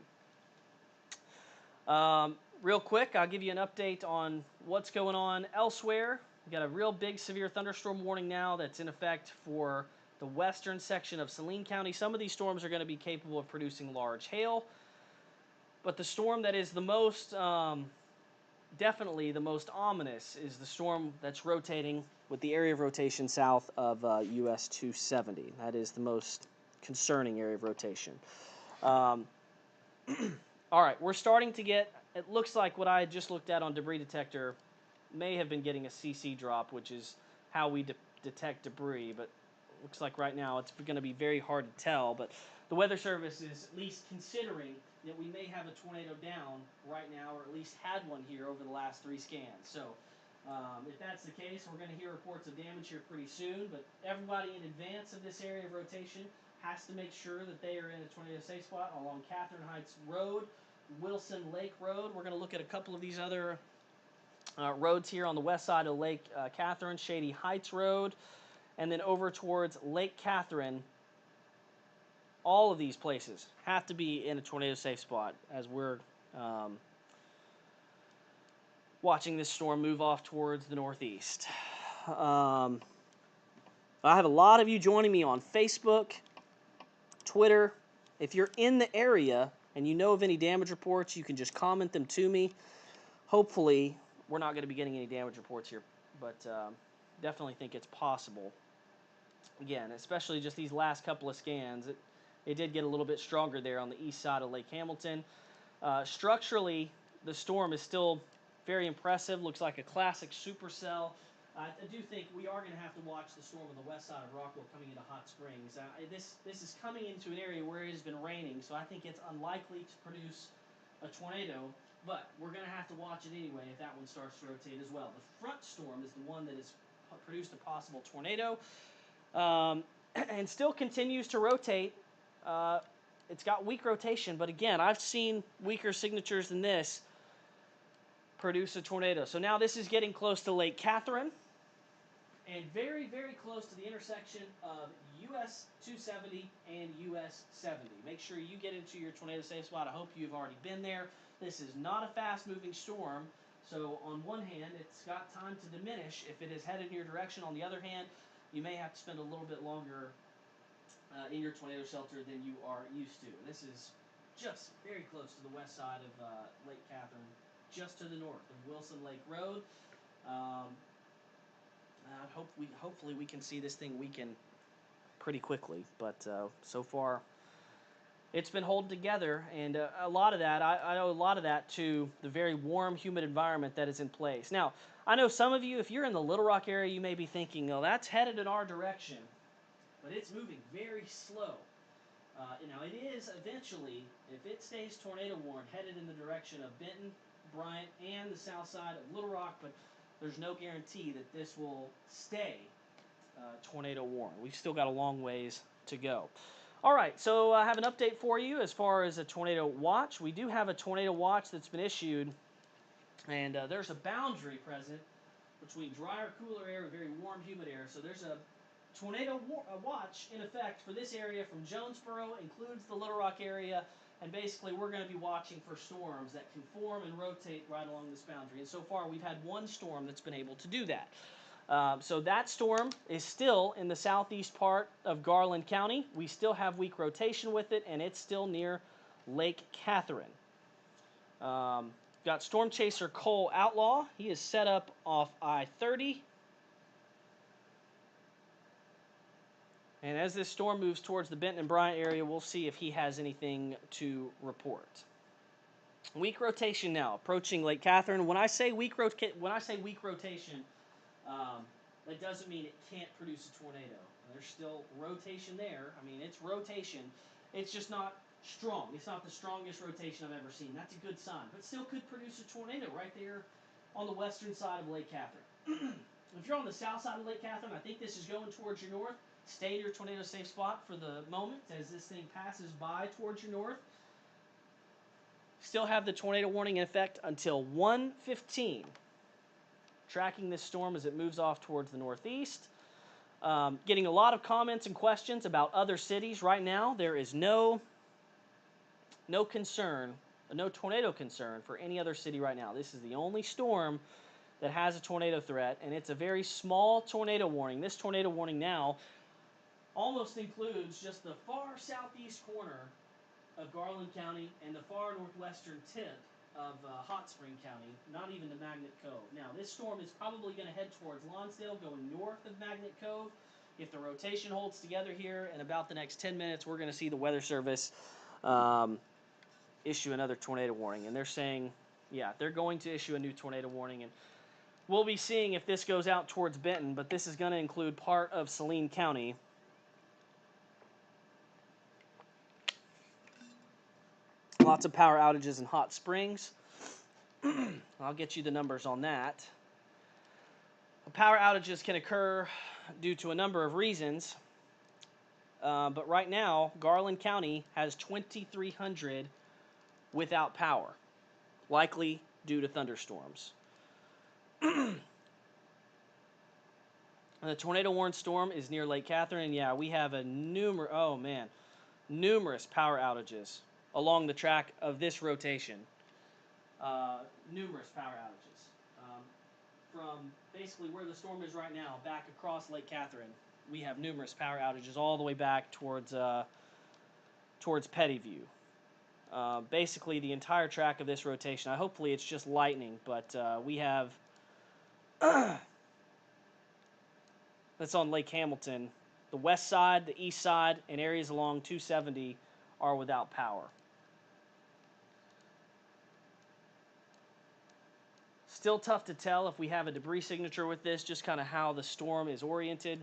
Real quick, I'll give you an update on what's going on elsewhere. We've got a real big severe thunderstorm warning now that's in effect for the western section of Saline County. Some of these storms are going to be capable of producing large hail, but the storm that is the most, definitely the most ominous is the storm that's rotating with the area of rotation south of US 270. That is the most concerning area of rotation. All right, we're starting to get, it looks like what I had just looked at on debris detector may have been getting a CC drop, which is how we detect debris, but it looks like right now it's going to be very hard to tell, but the Weather Service is at least considering that we may have a tornado down right now, or at least had one here over the last 3 scans. So if that's the case, we're going to hear reports of damage here pretty soon, but everybody in advance of this area of rotation has to make sure that they are in a tornado safe spot along Catherine Heights Road, Wilson Lake Road. We're going to look at a couple of these other roads here on the west side of Lake Catherine, Shady Heights Road, and then over towards Lake Catherine. all of these places have to be in a tornado safe spot as we're watching this storm move off towards the northeast. I have a lot of you joining me on Facebook, Twitter. If you're in the area and you know of any damage reports, you can just comment them to me. Hopefully, we're not going to be getting any damage reports here, but definitely think it's possible. Again, especially just these last couple of scans, it did get a little bit stronger there on the east side of Lake Hamilton. Structurally, the storm is still very impressive. Looks like a classic supercell. I do think we are going to have to watch the storm on the west side of Rockwell coming into Hot Springs. This is coming into an area where it has been raining, so I think it's unlikely to produce a tornado, but we're going to have to watch it anyway if that one starts to rotate as well. The front storm is the one that has produced a possible tornado, and still continues to rotate. It's got weak rotation, but again, I've seen weaker signatures than this produce a tornado. So now this is getting close to Lake Catherine and very, very close to the intersection of US 270 and US 70. Make sure you get into your tornado safe spot. I hope you've already been there. This is not a fast-moving storm, so on one hand, it's got time to diminish if it is headed in your direction. On the other hand, you may have to spend a little bit longer in your tornado shelter than you are used to. This is just very close to the west side of Lake Catherine, just to the north of Wilson Lake Road. Hopefully we can see this thing weaken pretty quickly, but so far it's been holding together, and a lot of that, I owe a lot of that to the very warm, humid environment that is in place. Now, I know some of you, if you're in the Little Rock area, you may be thinking, oh, that's headed in our direction, but it's moving very slow. Now, it is eventually, if it stays tornado warned, headed in the direction of Benton, Bryant, and the south side of Little Rock, but there's no guarantee that this will stay tornado warned. We've still got a long ways to go. All right, so I have an update for you as far as a tornado watch. We do have a tornado watch that's been issued, and there's a boundary present between drier, cooler air and very warm, humid air. So there's a tornado watch in effect for this area from Jonesboro, includes the Little Rock area, and basically we're going to be watching for storms that can form and rotate right along this boundary. And so far we've had one storm that's been able to do that. So that storm is still in the southeast part of Garland County. We still have weak rotation with it, and it's still near Lake Catherine. Got Storm Chaser Cole Outlaw. He is set up off I-30. And as this storm moves towards the Benton and Bryant area, we'll see if he has anything to report. Weak rotation now, approaching Lake Catherine. When I say weak rotation, that doesn't mean it can't produce a tornado. There's still rotation there. I mean, it's rotation. It's just not strong. It's not the strongest rotation I've ever seen. That's a good sign. But still could produce a tornado right there on the western side of Lake Catherine. If you're on the south side of Lake Catherine, I think this is going towards your north. Stay in your tornado safe spot for the moment as this thing passes by towards your north. Still have the tornado warning in effect until 1:15. Tracking this storm as it moves off towards the northeast. Getting a lot of comments and questions about other cities right now. There is no concern, no tornado concern for any other city right now. This is the only storm that has a tornado threat, and it's a very small tornado warning. This tornado warning now almost includes just the far southeast corner of Garland County and the far northwestern tip of Hot Spring County, not even to Magnet Cove. Now, this storm is probably going to head towards Lonsdale, going north of Magnet Cove. If the rotation holds together here, in about the next 10 minutes, we're going to see the Weather Service issue another tornado warning. And they're saying, yeah, they're going to issue a new tornado warning. And we'll be seeing if this goes out towards Benton, but this is going to include part of Saline County. Lots of power outages in Hot Springs. I'll get you the numbers on that. Power outages can occur due to a number of reasons. But right now, Garland County has 2,300 without power, likely due to thunderstorms. The tornado warned storm is near Lake Catherine. And yeah, we have a numerous power outages along the track of this rotation. Numerous power outages. From basically where the storm is right now, back across Lake Catherine, we have numerous power outages all the way back towards Pettyview. Basically, the entire track of this rotation. Hopefully, it's just lightning, but we have that's on Lake Hamilton. The west side, the east side, and areas along 270 are without power. Still tough to tell if we have a debris signature with this, just kind of how the storm is oriented.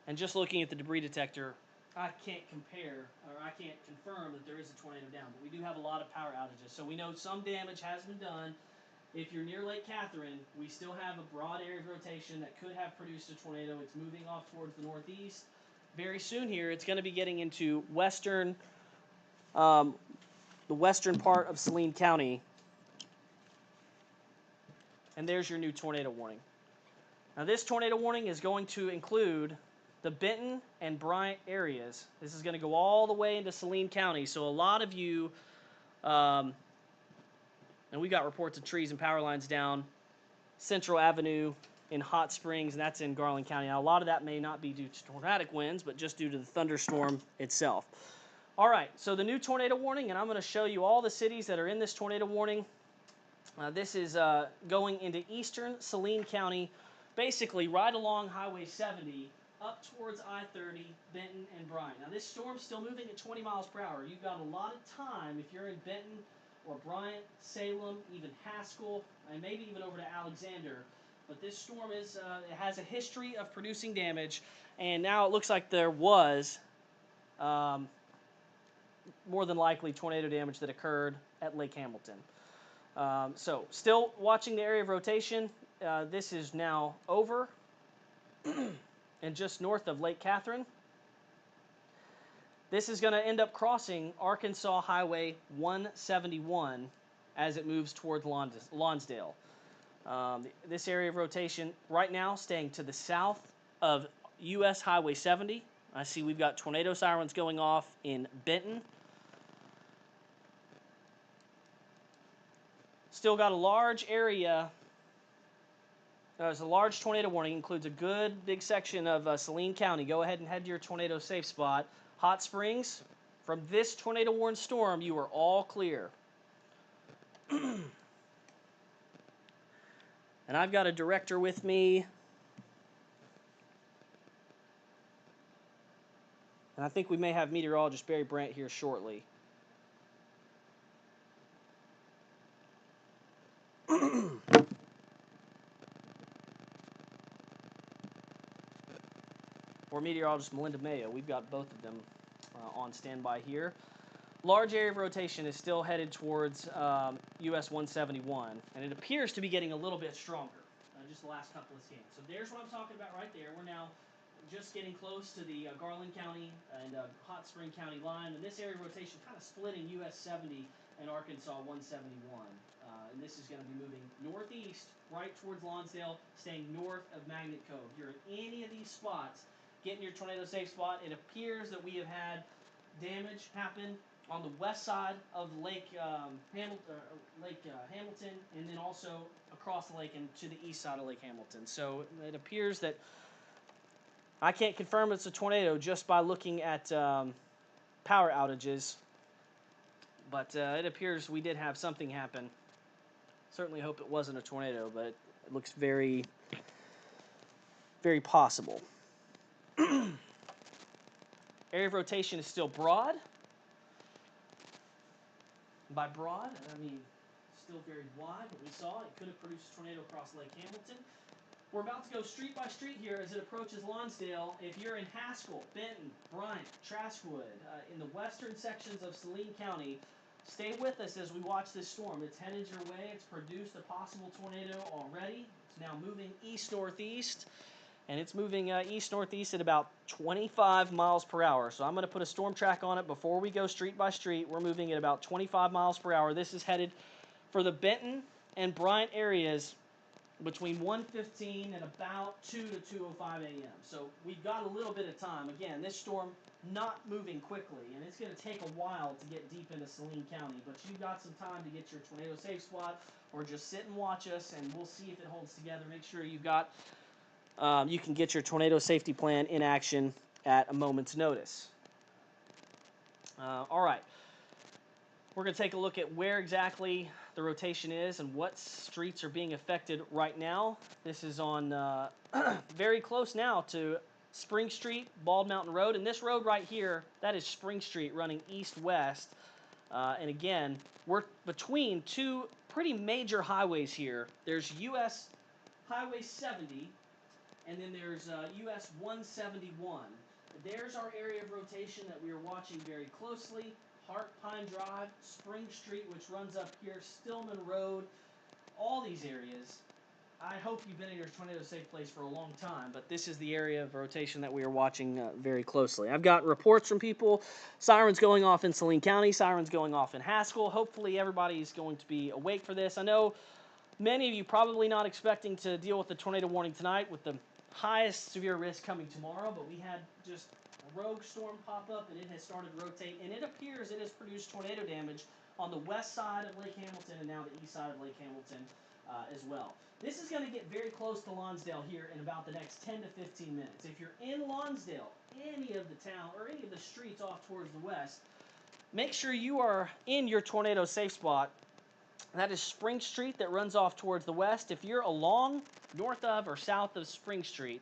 And just looking at the debris detector, I can't compare, or I can't confirm that there is a tornado down, but we do have a lot of power outages. So we know some damage has been done. If you're near Lake Catherine, we still have a broad area of rotation that could have produced a tornado. It's moving off towards the northeast. Very soon here, it's going to be getting into the western part of Saline County. And there's your new tornado warning. Now this tornado warning is going to include the Benton and Bryant areas. This is going to go all the way into Saline County. So a lot of you, and we got reports of trees and power lines down Central Avenue in Hot Springs, and that's in Garland County. Now a lot of that may not be due to tornadic winds, but just due to the thunderstorm itself. All right, so the new tornado warning, and I'm going to show you all the cities that are in this tornado warning. This is going into eastern Saline County, basically right along Highway 70, up towards I-30, Benton, and Bryant. Now, this storm's still moving at 20 miles per hour. You've got a lot of time if you're in Benton or Bryant, Salem, even Haskell, and maybe even over to Alexander. But this storm it has a history of producing damage, and now it looks like there was more than likely tornado damage that occurred at Lake Hamilton. So, still watching the area of rotation. This is now over. And just north of Lake Catherine. This is going to end up crossing Arkansas Highway 171 as it moves towards Lonsdale. This area of rotation right now staying to the south of US Highway 70. I see we've got tornado sirens going off in Benton. Still got a large area. There's a large tornado warning. Includes a good big section of Saline County. Go ahead and head to your tornado safe spot. Hot Springs, from this tornado warned storm, you are all clear. And I've got a director with me. And I think we may have meteorologist Barry Brandt here shortly. Or meteorologist Melinda Mayo. We've got both of them on standby here. Large area of rotation is still headed towards US 171, and it appears to be getting a little bit stronger. Just the last couple of scans. So there's what I'm talking about right there. We're now just getting close to the Garland County and Hot Spring County line, and this area of rotation kind of splitting US 70 and Arkansas 171. And this is going to be moving northeast right towards Lonsdale, staying north of Magnet Cove. If you're in any of these spots, get in your tornado safe spot. It appears that we have had damage happen on the west side of Lake Hamilton, and then also across the lake and to the east side of Lake Hamilton. So it appears that I can't confirm it's a tornado just by looking at power outages, but it appears we did have something happen. Certainly hope it wasn't a tornado, but it looks very, very possible. Area of rotation is still broad. By broad, I mean still very wide, but we saw it could have produced a tornado across Lake Hamilton. We're about to go street by street here as it approaches Lonsdale. If you're in Haskell, Benton, Bryant, Traskwood, in the western sections of Saline County, stay with us as we watch this storm. It's headed your way. It's produced a possible tornado already. It's now moving east-northeast, and it's moving east-northeast at about 25 miles per hour. So I'm going to put a storm track on it before we go street by street. We're moving at about 25 miles per hour. This is headed for the Benton and Bryant areas between 1:15 and about 2 to 2:05 a.m. So we've got a little bit of time. Again, this storm not moving quickly, and it's going to take a while to get deep into Saline County, but you've got some time to get your tornado safe spot, or just sit and watch us, and we'll see if it holds together. Make sure you've got you can get your tornado safety plan in action at a moment's notice. All right. We're going to take a look at where exactly the rotation is and what streets are being affected right now. This is on very close now to Spring Street, Bald Mountain Road. And this road right here, that is Spring Street running east-west. And again, we're between two pretty major highways here. There's US Highway 70, and then there's US 171. There's our area of rotation that we are watching very closely. Hart Pine Drive, Spring Street, which runs up here, Stillman Road, all these areas. I hope you've been in your tornado safe place for a long time, but this is the area of rotation that we are watching very closely. I've got reports from people, sirens going off in Saline County, sirens going off in Haskell. Hopefully everybody's going to be awake for this. I know many of you probably not expecting to deal with the tornado warning tonight with the highest severe risk coming tomorrow, but we had just a rogue storm pop up, and it has started to rotate, and it appears it has produced tornado damage on the west side of Lake Hamilton and now the east side of Lake Hamilton as well. This is going to get very close to Lonsdale here in about the next 10 to 15 minutes. If you're in Lonsdale, any of the town or any of the streets off towards the west, make sure you are in your tornado safe spot. That is Spring Street that runs off towards the west. If you're along north of or south of Spring Street,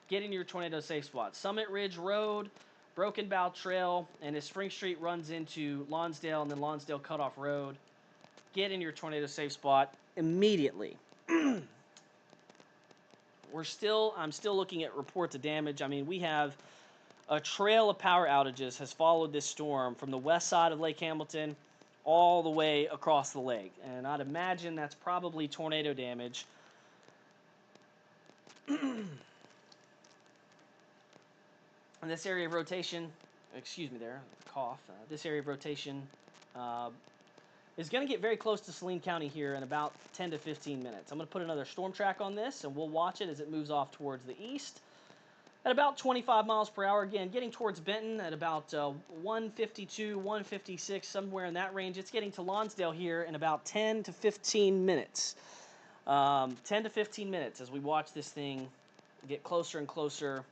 get in your tornado safe spot. Summit Ridge Road, Broken Bow Trail, and as Spring Street runs into Lonsdale and then Lonsdale Cutoff Road, get in your tornado safe spot immediately. I'm still looking at reports of damage. I mean, we have a trail of power outages has followed this storm from the west side of Lake Hamilton all the way across the lake. And I'd imagine that's probably tornado damage. And this area of rotation, excuse me there, cough. This area of rotation is going to get very close to Saline County here in about 10 to 15 minutes. I'm going to put another storm track on this, and we'll watch it as it moves off towards the east. At about 25 miles per hour, again, getting towards Benton at about 152, 156, somewhere in that range. It's getting to Lonsdale here in about 10 to 15 minutes. 10 to 15 minutes as we watch this thing get closer and closer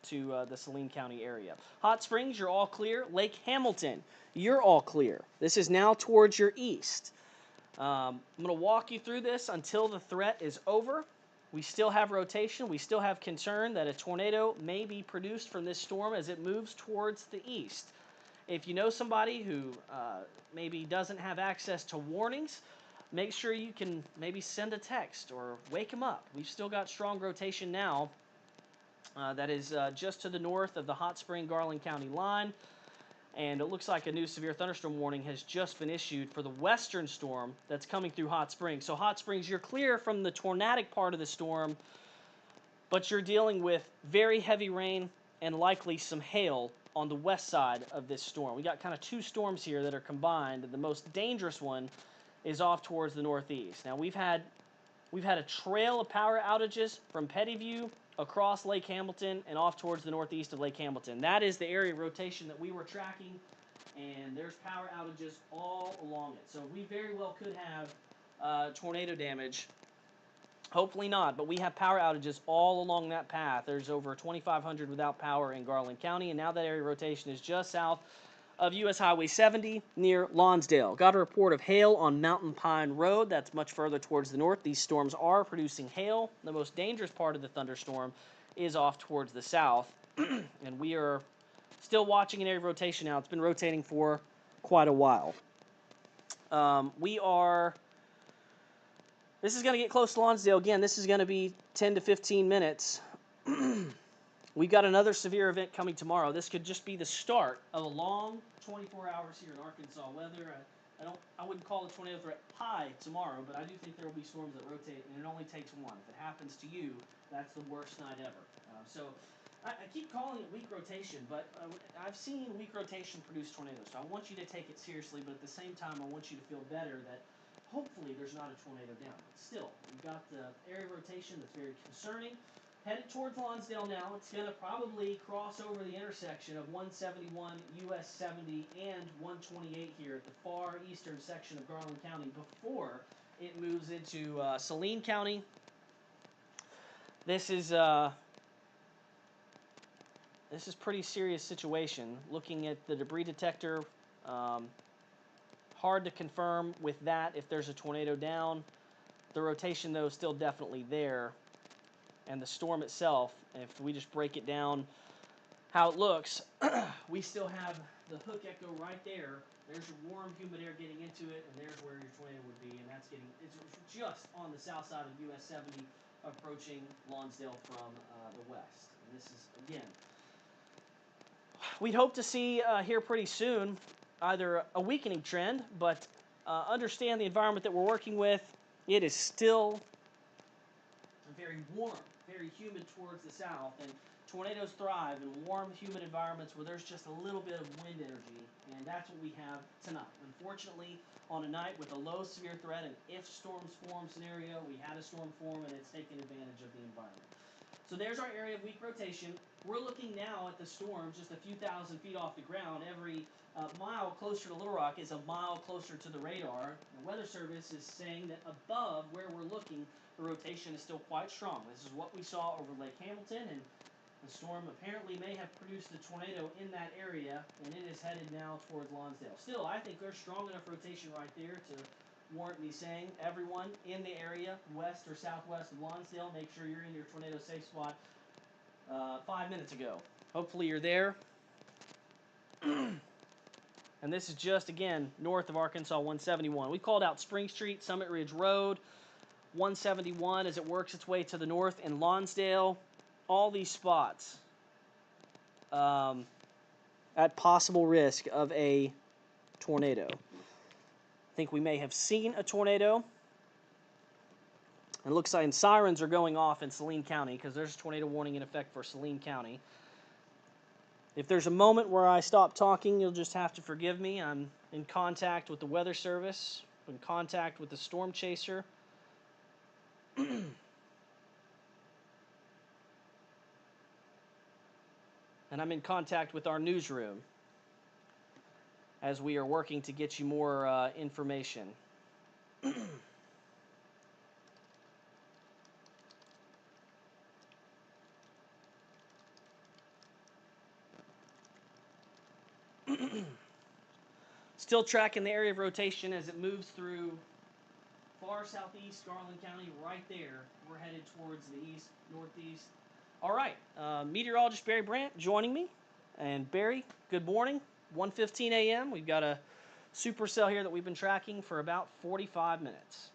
to the Saline County area. Hot Springs, you're all clear. Lake Hamilton, you're all clear. This is now towards your east. I'm going to walk you through this until the threat is over. We still have rotation. We still have concern that a tornado may be produced from this storm as it moves towards the east. If you know somebody who maybe doesn't have access to warnings, make sure you can maybe send a text or wake them up. We've still got strong rotation now. That is just to the north of the Hot Spring Garland County line. And it looks like a new severe thunderstorm warning has just been issued for the western storm that's coming through Hot Springs. So Hot Springs, you're clear from the tornadic part of the storm, but you're dealing with very heavy rain and likely some hail on the west side of this storm. We got kind of two storms here that are combined, and the most dangerous one is off towards the northeast. Now we've had a trail of power outages from Pettyview across Lake Hamilton and off towards the northeast of Lake Hamilton. That is the area of rotation that we were tracking, and there's power outages all along it. So we very well could have tornado damage. Hopefully not, but we have power outages all along that path. There's over 2,500 without power in Garland County, and now that area of rotation is just south of US Highway 70 near Lonsdale. Got a report of hail on Mountain Pine Road. That's much further towards the north. These storms are producing hail. The most dangerous part of the thunderstorm is off towards the south. And we are still watching an area of rotation now. It's been rotating for quite a while. This is going to get close to Lonsdale. Again, this is going to be 10 to 15 minutes. We've got another severe event coming tomorrow. This could just be the start of a long 24 hours here in Arkansas weather. I wouldn't call the tornado threat high tomorrow, but I do think there will be storms that rotate, and it only takes one. If it happens to you, that's the worst night ever. So I keep calling it weak rotation, but I've seen weak rotation produce tornadoes. So I want you to take it seriously, but at the same time, I want you to feel better that hopefully there's not a tornado down. But still, we've got the area of rotation that's very concerning. Headed towards Lonsdale now. It's going to probably cross over the intersection of 171 US 70 and 128 here at the far eastern section of Garland County before it moves into Saline County. This is pretty serious situation. Looking at the debris detector, hard to confirm with that if there's a tornado down. The rotation, though, is still definitely there. And the storm itself, if we just break it down how it looks, we still have the hook echo right there. There's your warm, humid air getting into it, and there's where your tornado would be. And it's just on the south side of US 70, approaching Lonsdale from the west. And this is, again, we'd hope to see here pretty soon either a weakening trend, but understand the environment that we're working with. It is still very warm, very humid towards the south, and tornadoes thrive in warm, humid environments where there's just a little bit of wind energy, and that's what we have tonight. Unfortunately, on a night with a low severe threat and if storms form scenario, we had a storm form and it's taken advantage of the environment. So there's our area of weak rotation. We're looking now at the storm just a few thousand feet off the ground. Every mile closer to Little Rock is a mile closer to the radar. The Weather Service is saying that above where we're looking, the rotation is still quite strong. This is what we saw over Lake Hamilton, and the storm apparently may have produced a tornado in that area, and it is headed now towards Lonsdale. Still, I think there's strong enough rotation right there to warrant me saying, everyone in the area, west or southwest of Lonsdale, make sure you're in your tornado safe spot 5 minutes ago. Hopefully you're there. And this is just, again, north of Arkansas 171. We called out Spring Street, Summit Ridge Road, 171 as it works its way to the north, and Lonsdale. All these spots at possible risk of a tornado. I think we may have seen a tornado. It looks like sirens are going off in Saline County because there's a tornado warning in effect for Saline County. If there's a moment where I stop talking, you'll just have to forgive me. I'm in contact with the Weather Service, in contact with the Storm Chaser. And I'm in contact with our newsroom as we are working to get you more information. Still tracking the area of rotation as it moves through far southeast Garland County right there. We're headed towards the east, northeast. All right, meteorologist Barry Brandt joining me. And Barry, good morning. 1:15 a.m. We've got a supercell here that we've been tracking for about 45 minutes.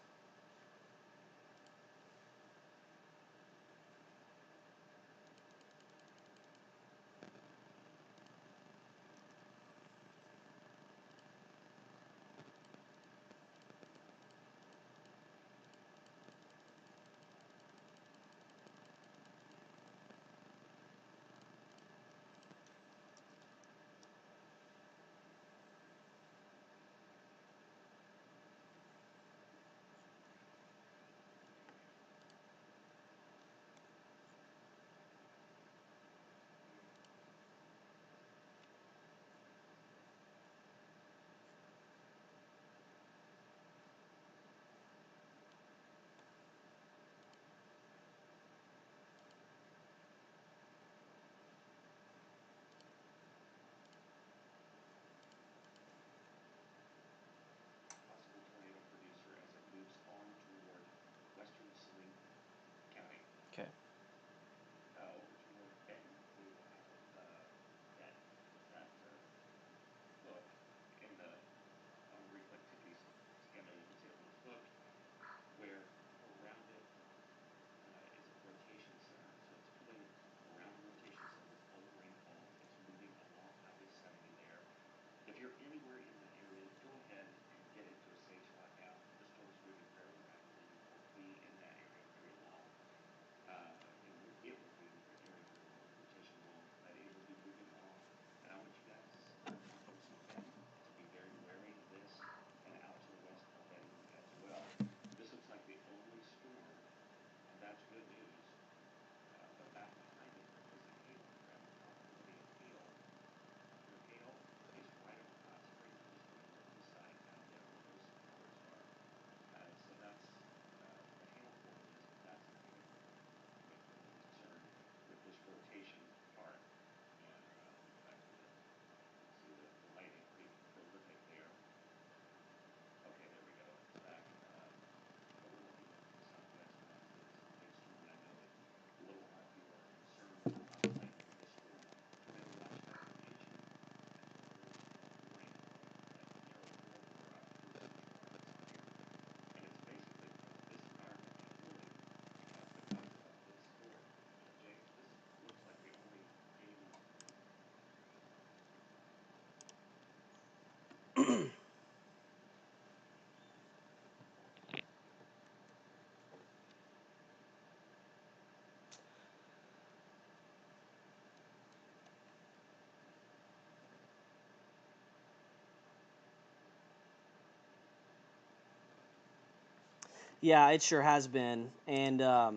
Yeah, it sure has been, and I'm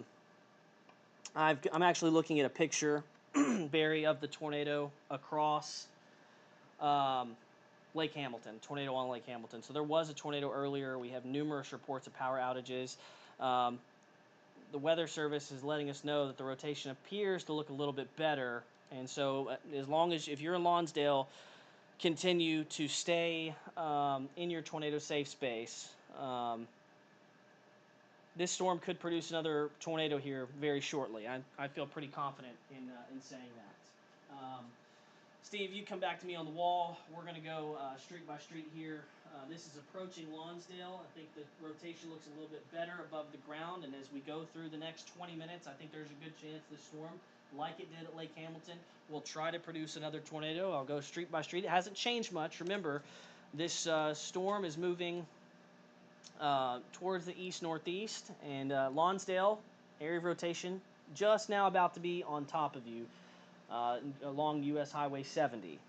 actually looking at a picture, Barry, of the tornado across um, Lake Hamilton, tornado on Lake Hamilton. So there was a tornado earlier. We have numerous reports of power outages. Um, the Weather Service is letting us know that the rotation appears to look a little bit better. And so, as long as if you're in Lonsdale, continue to stay in your tornado safe space. This storm could produce another tornado here very shortly. I feel pretty confident in saying that. Steve, you come back to me on the wall. We're going to go street by street here. This is approaching Lonsdale. I think the rotation looks a little bit better above the ground, and as we go through the next 20 minutes, I think there's a good chance this storm, like it did at Lake Hamilton, will try to produce another tornado. I'll go street by street. It hasn't changed much. Remember, this storm is moving towards the east-northeast, and Lonsdale, area of rotation, just now about to be on top of you along US Highway 70.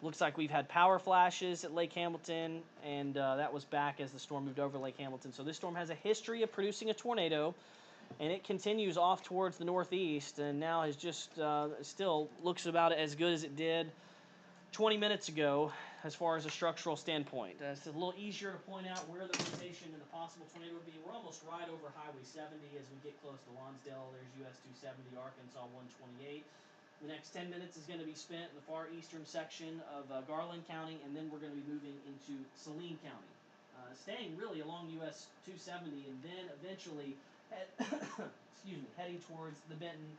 Looks like we've had power flashes at Lake Hamilton, and that was back as the storm moved over Lake Hamilton. So this storm has a history of producing a tornado, and it continues off towards the northeast, and now has just still looks about as good as it did 20 minutes ago as far as a structural standpoint. It's a little easier to point out where the rotation and the possible tornado would be. We're almost right over Highway 70 as we get close to Lonsdale. There's US 270, Arkansas 128. The next 10 minutes is going to be spent in the far eastern section of Garland County, and then we're going to be moving into Saline County, staying really along US 270, and then eventually heading towards the Benton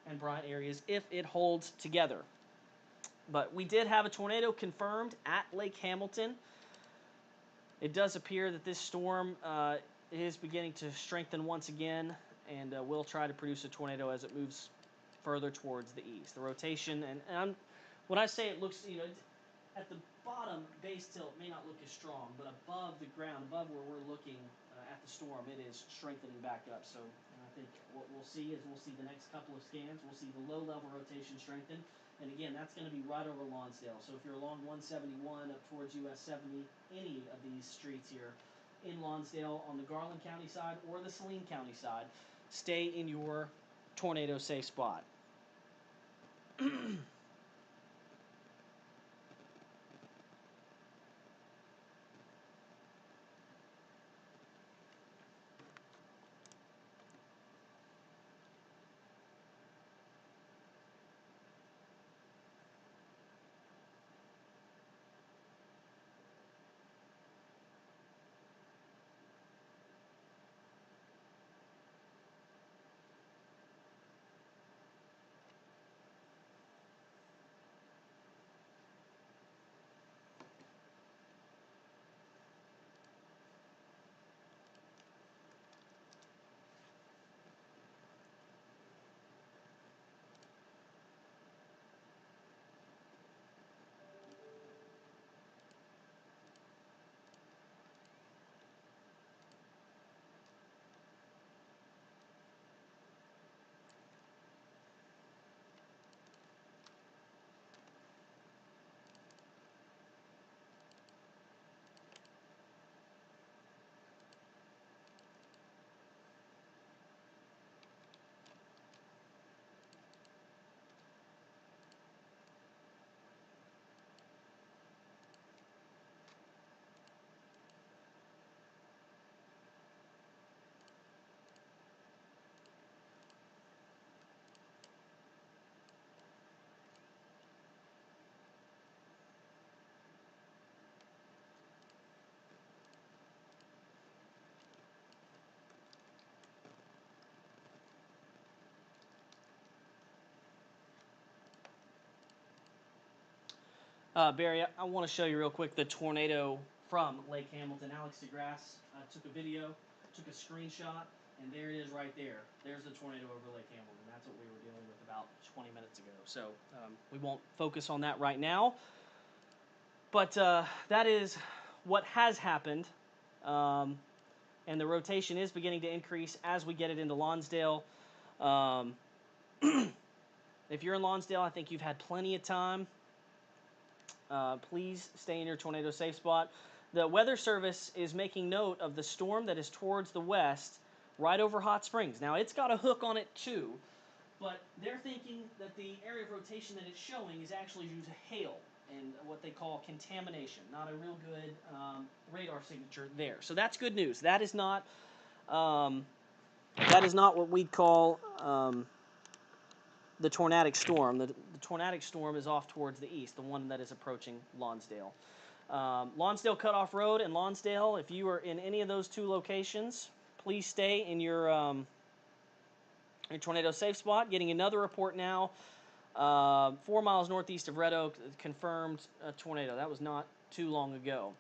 and Bryant areas if it holds together. But we did have a tornado confirmed at Lake Hamilton. It does appear that this storm is beginning to strengthen once again, and will try to produce a tornado as it moves further towards the east. The rotation, and when I say it looks, at the bottom, base tilt may not look as strong, but above the ground, above where we're looking at the storm, it is strengthening back up. So I think what we'll see is the next couple of scans, we'll see the low-level rotation strengthen. And again, that's going to be right over Lonsdale. So if you're along 171 up towards US 70, any of these streets here in Lonsdale on the Garland County side or the Saline County side, stay in your tornado safe spot. Barry, I want to show you real quick the tornado from Lake Hamilton. Alex DeGrasse took a video, took a screenshot, and there it is right there. There's the tornado over Lake Hamilton. That's what we were dealing with about about 20 minutes ago. So we won't focus on that right now. But that is what has happened. And the rotation is beginning to increase as we get it into Lonsdale. If you're in Lonsdale, I think you've had plenty of time. Please stay in your tornado safe spot. The Weather Service is making note of the storm that is towards the west, right over Hot Springs. Now, it's got a hook on it too, but they're thinking that the area of rotation that it's showing is actually due to hail and what they call contamination. Not a real good radar signature there. So that's good news. That is not what we'd call the tornadic storm. The tornadic storm is off towards the east, the one that is approaching Lonsdale. Lonsdale Cutoff Road and Lonsdale, if you are in any of those two locations, please stay in your tornado safe spot. Getting another report now, 4 miles northeast of Red Oak, confirmed a tornado. That was not too long ago.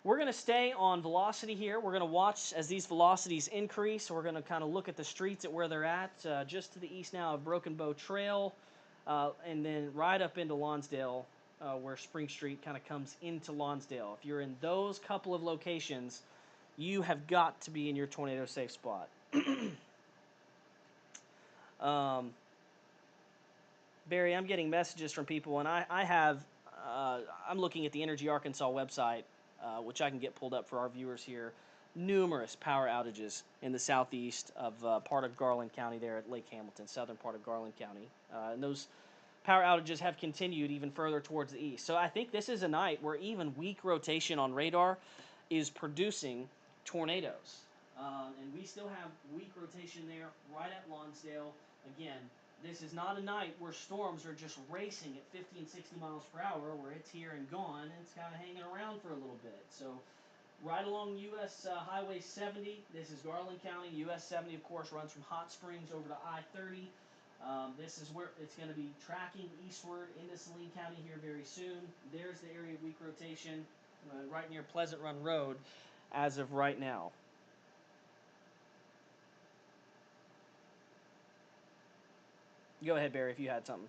We're going to stay on velocity here. We're going to watch as these velocities increase. We're going to kind of look at the streets at where they're at. Just to the east now of Broken Bow Trail, and then right up into Lonsdale, where Spring Street kind of comes into Lonsdale. If you're in those couple of locations, you have got to be in your tornado safe spot. Barry, I'm getting messages from people, and I'm looking at the Energy Arkansas website, which I can get pulled up for our viewers here. Numerous power outages in the southeast of part of Garland County there at Lake Hamilton, southern part of Garland County. And those power outages have continued even further towards the east. So I think this is a night where even weak rotation on radar is producing tornadoes. And we still have weak rotation there right at Lonsdale. Again, this is not a night where storms are just racing at 50 and 60 miles per hour, where it's here and gone, and it's kind of hanging around for a little bit. So right along U.S. Highway 70, this is Garland County. U.S. 70, of course, runs from Hot Springs over to I-30. This is where it's going to be tracking eastward into Saline County here very soon. There's the area of weak rotation right near Pleasant Run Road as of right now. Go ahead, Barry, if you had something.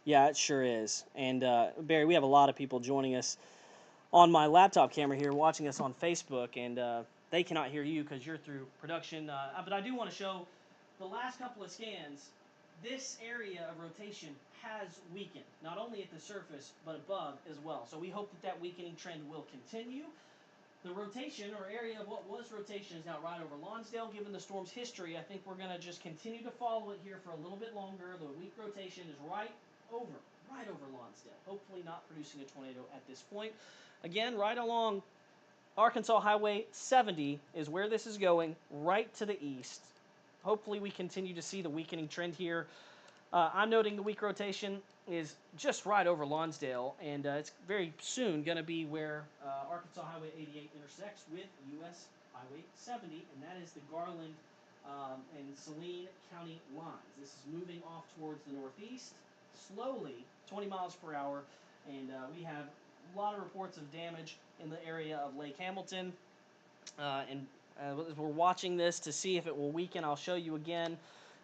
Yeah, it sure is. And Barry, we have a lot of people joining us on my laptop camera here, watching us on Facebook, and they cannot hear you because you're through production. But I do want to show the last couple of scans. This area of rotation has weakened, not only at the surface, but above as well. So we hope that that weakening trend will continue. The rotation, or area of what was rotation, is now right over Lonsdale. Given the storm's history, I think we're going to just continue to follow it here for a little bit longer. The weak rotation is right over Lonsdale. Hopefully not producing a tornado at this point. Again, right along Arkansas Highway 70 is where this is going, right to the east. Hopefully we continue to see the weakening trend here. I'm noting the weak rotation is just right over Lonsdale, and it's very soon going to be where Arkansas Highway 88 intersects with U.S. Highway 70, and that is the Garland and Saline County lines. This is moving off towards the northeast, slowly, 20 miles per hour, and we have a lot of reports of damage in the area of Lake Hamilton, and as we're watching this to see if it will weaken, I'll show you again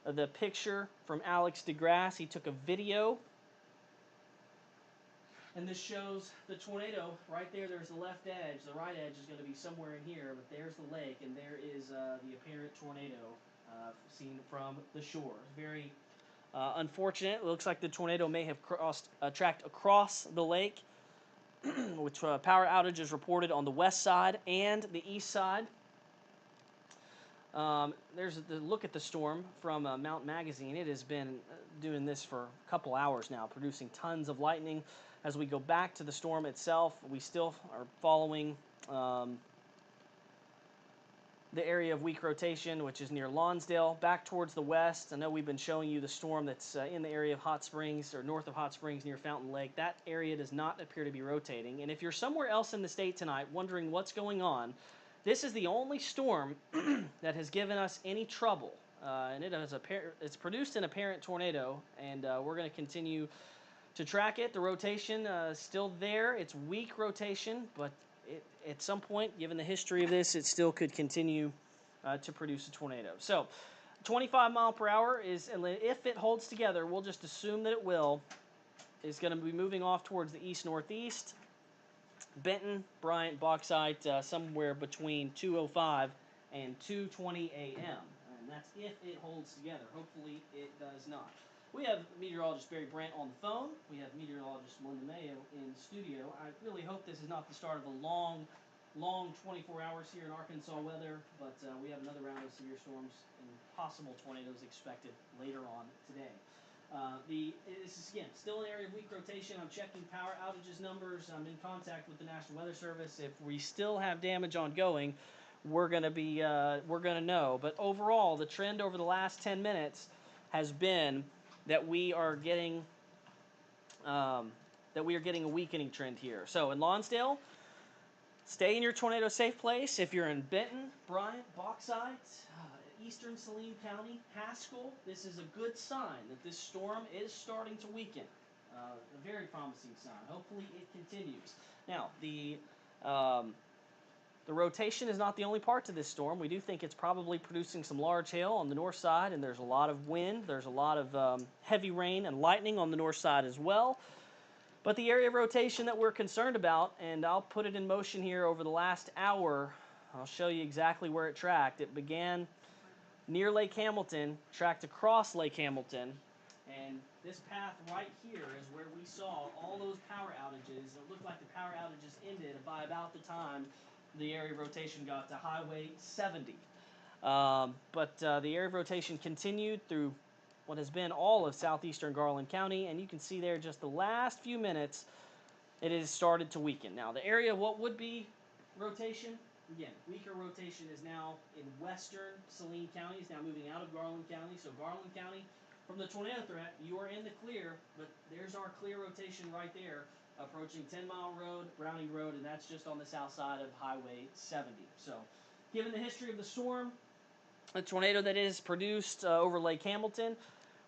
the picture from Alex DeGrasse. He took a video, and this shows the tornado right there. There's the left edge. The right edge is going to be somewhere in here, but there's the lake, and there is the apparent tornado seen from the shore. Very unfortunate. It looks like the tornado may have tracked across the lake, which power outages reported on the west side and the east side. There's the look at the storm from Mount Magazine. It has been doing this for a couple hours now, producing tons of lightning. As we go back to the storm itself, we still are following the area of weak rotation, which is near Lonsdale, back towards the west. I know we've been showing you the storm that's in the area of Hot Springs, or north of Hot Springs near Fountain Lake. That area does not appear to be rotating. And if you're somewhere else in the state tonight wondering what's going on, this is the only storm that has given us any trouble. And it's produced an apparent tornado, and we're going to continue to track it. The rotation is still there. It's weak rotation, but at some point, given the history of this, it still could continue to produce a tornado. So 25 mile per hour is, if it holds together, we'll just assume that it will, is going to be moving off towards the east-northeast. Benton, Bryant, Bauxite, somewhere between 2:05 and 2:20 a.m. And that's if it holds together. Hopefully it does not. We have meteorologist Barry Brandt on the phone. We have meteorologist Melinda Mayo in studio. I really hope this is not the start of a long 24 hours here in Arkansas weather, but we have another round of severe storms and possible tornadoes expected later on today. This is, again, still an area of weak rotation. I'm checking power outages numbers. I'm in contact with the National Weather Service. If we still have damage ongoing, we're going to know. But overall, the trend over the last 10 minutes has been that we are getting a weakening trend here. So in Lonsdale, stay in your tornado safe place. If you're in Benton, Bryant, Bauxite, Eastern Saline County, Haskell, this is a good sign that this storm is starting to weaken. A very promising sign. Hopefully it continues. Now, the rotation is not the only part to this storm. We do think it's probably producing some large hail on the north side, and there's a lot of wind. There's a lot of heavy rain and lightning on the north side as well. But the area of rotation that we're concerned about, and I'll put it in motion here over the last hour, I'll show you exactly where it tracked. It began near Lake Hamilton, tracked across Lake Hamilton, and this path right here is where we saw all those power outages. It looked like the power outages ended by about the time the area of rotation got to Highway 70. But the area of rotation continued through what has been all of southeastern Garland County, and you can see there just the last few minutes it has started to weaken. Now, the area of what would be rotation, again, weaker rotation is now in western Saline County. It's now moving out of Garland County. So Garland County, from the tornado threat, you are in the clear, but there's our clear rotation right there, approaching 10 Mile Road, Browning Road, and that's just on the south side of Highway 70. So given the history of the storm, a tornado that is produced over Lake Hamilton,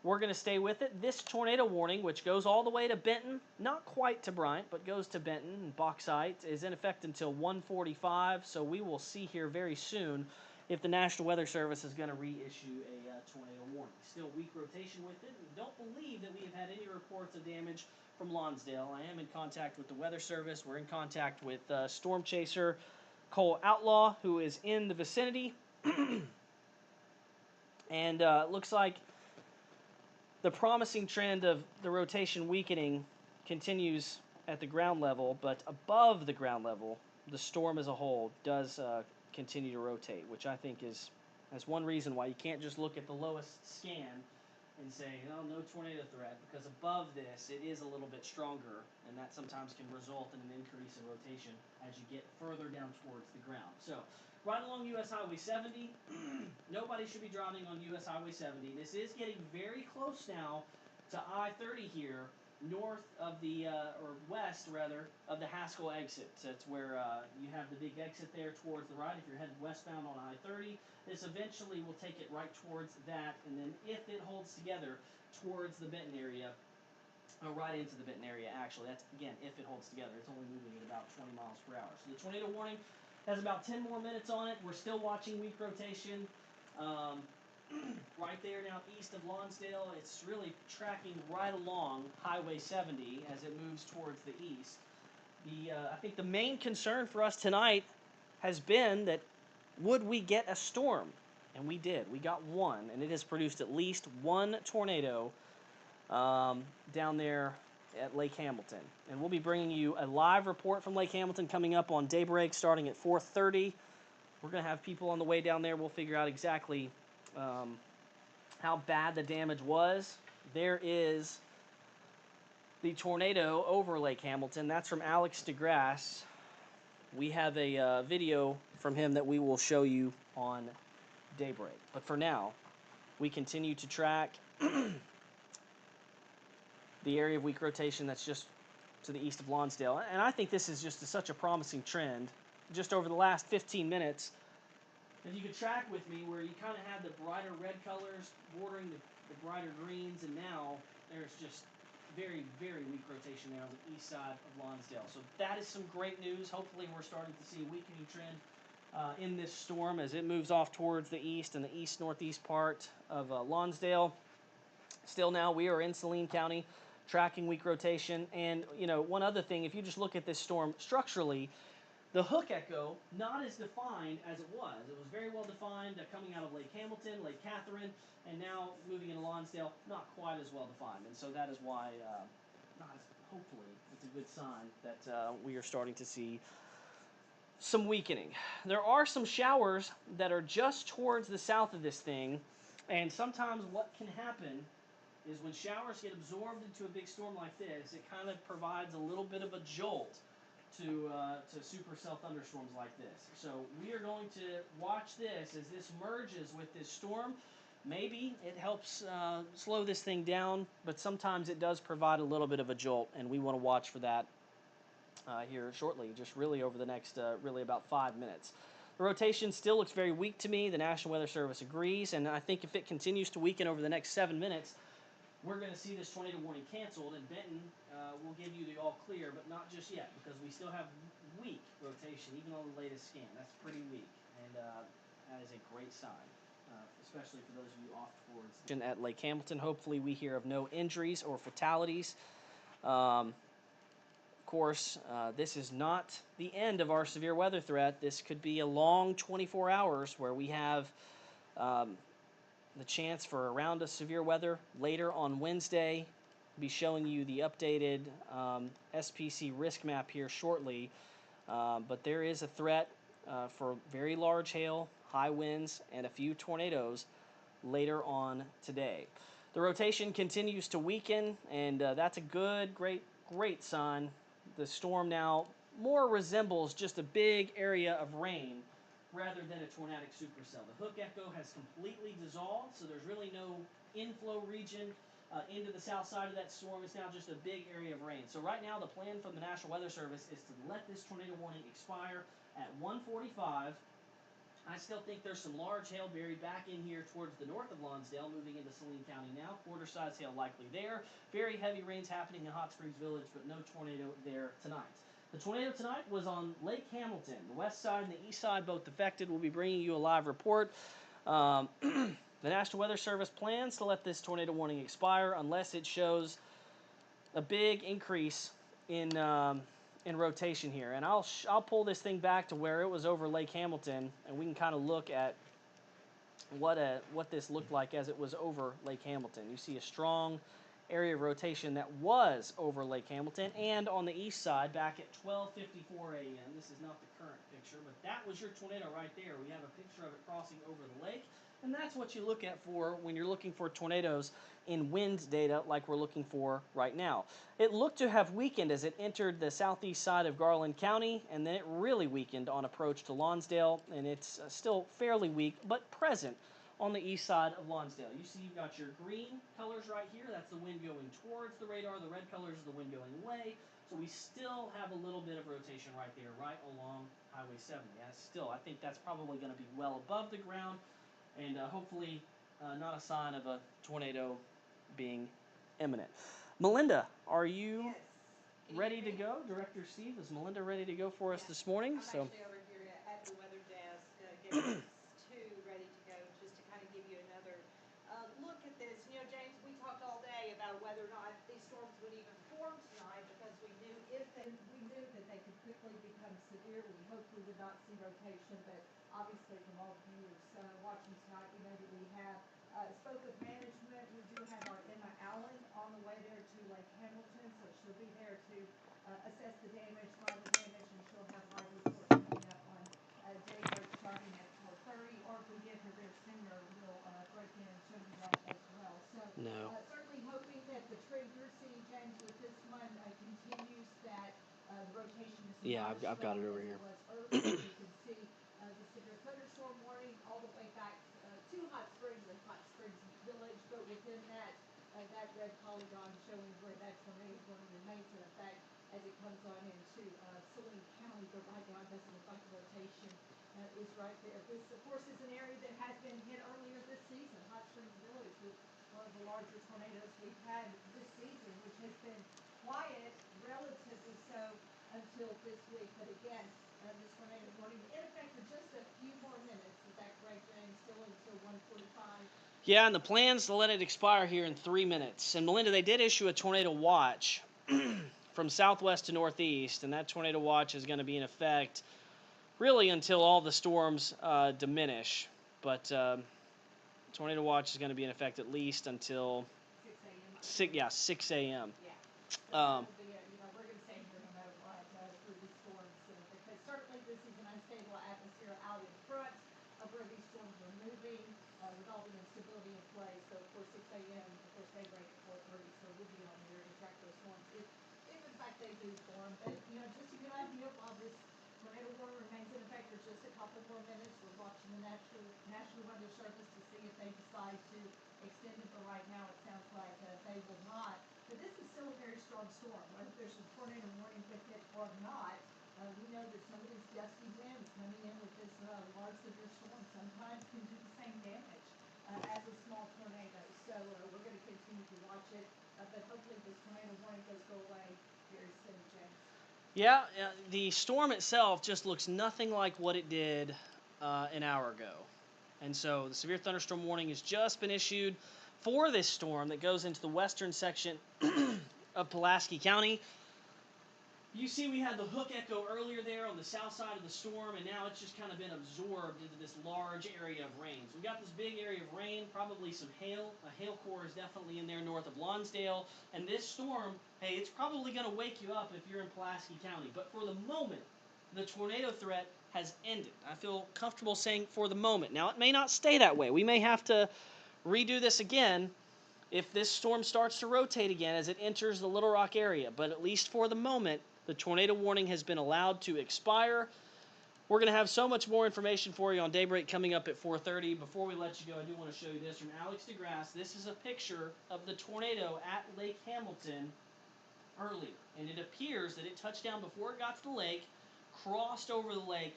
we're going to stay with it. This tornado warning, which goes all the way to Benton, not quite to Bryant, but goes to Benton and Bauxite, is in effect until 1:45. So we will see here very soon if the National Weather Service is going to reissue a tornado warning. Still weak rotation with it. We don't believe that we have had any reports of damage from Lonsdale. I am in contact with the Weather Service. We're in contact with Storm Chaser Cole Outlaw, who is in the vicinity. And it looks like the promising trend of the rotation weakening continues at the ground level, but above the ground level, the storm as a whole does continue to rotate, which I think that's one reason why you can't just look at the lowest scan and say, oh, no tornado threat, because above this, it is a little bit stronger, and that sometimes can result in an increase in rotation as you get further down towards the ground. So, right along US Highway 70, nobody should be drowning on US Highway 70. This is getting very close now to I-30 here, north of the, or west rather, of the Haskell exit. So it's where you have the big exit there towards the right if you're headed westbound on I-30. This eventually will take it right towards that, and then if it holds together towards the Benton area, right into the Benton area actually, that's again if it holds together, it's only moving at about 20 miles per hour. So the tornado warning has about 10 more minutes on it. We're still watching weak rotation. Right there now east of Lonsdale, it's really tracking right along Highway 70 as it moves towards the east. I think the main concern for us tonight has been that would we get a storm? And we did. We got one, and it has produced at least one tornado down there at Lake Hamilton. And we'll be bringing you a live report from Lake Hamilton coming up on daybreak starting at 4:30. We're going to have people on the way down there. We'll figure out exactly how bad the damage was. There is the tornado over Lake Hamilton. That's from Alex DeGrasse. We have a video from him that we will show you on daybreak. But for now, we continue to track the area of weak rotation that's just to the east of Lonsdale. And I think this is just such a promising trend. Just over the last 15 minutes, if you could track with me where you kind of had the brighter red colors bordering the brighter greens, and now there's just very, very weak rotation there on the east side of Lonsdale. So that is some great news. Hopefully we're starting to see a weakening trend in this storm as it moves off towards the east and the east-northeast part of Lonsdale. Still now, we are in Saline County tracking weak rotation. And, you know, one other thing, if you just look at this storm structurally, the hook echo, not as defined as it was. It was very well defined coming out of Lake Hamilton, Lake Catherine, and now moving into Lonsdale, not quite as well defined. And so that is why, hopefully, it's a good sign that we are starting to see some weakening. There are some showers that are just towards the south of this thing, and sometimes what can happen is when showers get absorbed into a big storm like this, it kind of provides a little bit of a jolt to supercell thunderstorms like this. So we are going to watch this as this merges with this storm. Maybe it helps slow this thing down, but sometimes it does provide a little bit of a jolt, and we want to watch for that here shortly, just really over the next, really about 5 minutes. The rotation still looks very weak to me. The National Weather Service agrees, and I think if it continues to weaken over the next 7 minutes, we're going to see this tornado warning canceled, and Benton will give you the all clear, but not just yet, because we still have weak rotation, even on the latest scan. That's pretty weak, and that is a great sign, especially for those of you off towards at Lake Hamilton. Hopefully we hear of no injuries or fatalities. Of course, this is not the end of our severe weather threat. This could be a long 24 hours where we have the chance for a round of severe weather later on Wednesday. I'll be showing you the updated SPC risk map here shortly. But there is a threat for very large hail, high winds, and a few tornadoes later on today. The rotation continues to weaken, and that's a good, great sign. The storm now more resembles just a big area of rain rather than a tornadic supercell. The hook echo has completely dissolved, so there's really no inflow region into the south side of that storm. It's now just a big area of rain. So right now the plan from the National Weather Service is to let this tornado warning expire at 1:45. I still think there's some large hail buried back in here towards the north of Lonsdale, moving into Saline County now. Quarter-size hail likely there. Very heavy rains happening in Hot Springs Village, but no tornado there tonight. The tornado tonight was on Lake Hamilton. The west side and the east side both affected. We'll be bringing you a live report. The National Weather Service plans to let this tornado warning expire unless it shows a big increase in in rotation here, and I'll pull this thing back to where it was over Lake Hamilton, and we can kind of look at what this looked like as it was over Lake Hamilton. You see a strong area of rotation that was over Lake Hamilton, and on the east side back at 12:54 a.m. This is not the current picture, but that was your tornado right there. We have a picture of it crossing over the lake, and that's what you look at for when you're looking for tornadoes in wind data like we're looking for right now. It looked to have weakened as it entered the southeast side of Garland County, and then it really weakened on approach to Lonsdale, and it's still fairly weak but present on the east side of Lonsdale. You see you've got your green colors right here. That's the wind going towards the radar. The red colors is the wind going away. So we still have a little bit of rotation right there, right along Highway 70. I think that's probably going to be well above the ground, and hopefully not a sign of a tornado being imminent. Melinda, are you ready to go? Director Steve, is Melinda ready to go for us this morning? I'm actually over here at the weather desk, getting us two ready to go, just to kind of give you another look at this. You know, James, we talked all day about whether or not these storms would even form tonight, because we knew that they could quickly become severe. We hoped we would not see rotation, but obviously from all the viewers watching tonight, we know that we have spoke with management. We do have our Emma Allen on the way there to Lake Hamilton, so she'll be there to assess the damage, file the damage, and she'll have live reports coming up on daybreak starting at 4:30. Or if we get her there sooner, we'll break in and show you that as well. So No. certainly hoping that the trend you're seeing, James, with this one continues, that the rotation is Yeah, not I've got it over here. as it was earlier. You can see the severe thunderstorm warning all the way back to Hot Springs and Hot Springs Village, but within that, that red polygon showing where that tornado warning remains in effect as it comes on into Saline County. But right now, it doesn't look like the rotation is right there. This, of course, is an area that has been hit earlier this season. Hot Springs Village was one of the larger tornadoes we've had this season, which has been quiet, relatively so, until this week. But again, this tornado warning in effect for just a few more minutes. Is that correct, James? Still until 1:45. Yeah, and the plan's to let it expire here in 3 minutes. And Melinda, they did issue a tornado watch from southwest to northeast, and that tornado watch is going to be in effect really until all the storms diminish. But tornado watch is going to be in effect at least until 6 a.m. 6 a.m. Yeah. Um, That'll be, we're going to stay here no matter what through these storms, because certainly this is an unstable atmosphere out in front of where these storms are moving, with all the instability in place. So, of course, 6 a.m., of course, daybreak at 4:30, so we'll be on here to track those storms if in fact they do form. But, just to give an idea, while this tornado warning remains in effect for just a couple more minutes, we're watching the National Weather Service to see if they decide to extend it. But right now, it sounds like they will not. But this is still a very strong storm. Whether there's a tornado warning with it or not, we know that some of these gusty winds coming in with this large severe storm sometimes can do the same damage as a small tornado. So we're going to continue to watch it, but hopefully this tornado warning does go away very soon, James. yeah, the storm itself just looks nothing like what it did an hour ago. And so the severe thunderstorm warning has just been issued for this storm that goes into the western section of Pulaski County. You see we had the hook echo earlier there on the south side of the storm, and now it's just kind of been absorbed into this large area of rain. So we got this big area of rain, probably some hail. A hail core is definitely in there north of Lonsdale. And this storm, hey, it's probably going to wake you up if you're in Pulaski County. But for the moment, the tornado threat has ended. I feel comfortable saying for the moment. Now, it may not stay that way. We may have to redo this again if this storm starts to rotate again as it enters the Little Rock area. But at least for the moment, the tornado warning has been allowed to expire. We're going to have so much more information for you on Daybreak coming up at 4:30. Before we let you go, I do want to show you this from Alex DeGrasse. This is a picture of the tornado at Lake Hamilton earlier. And it appears that it touched down before it got to the lake, crossed over the lake,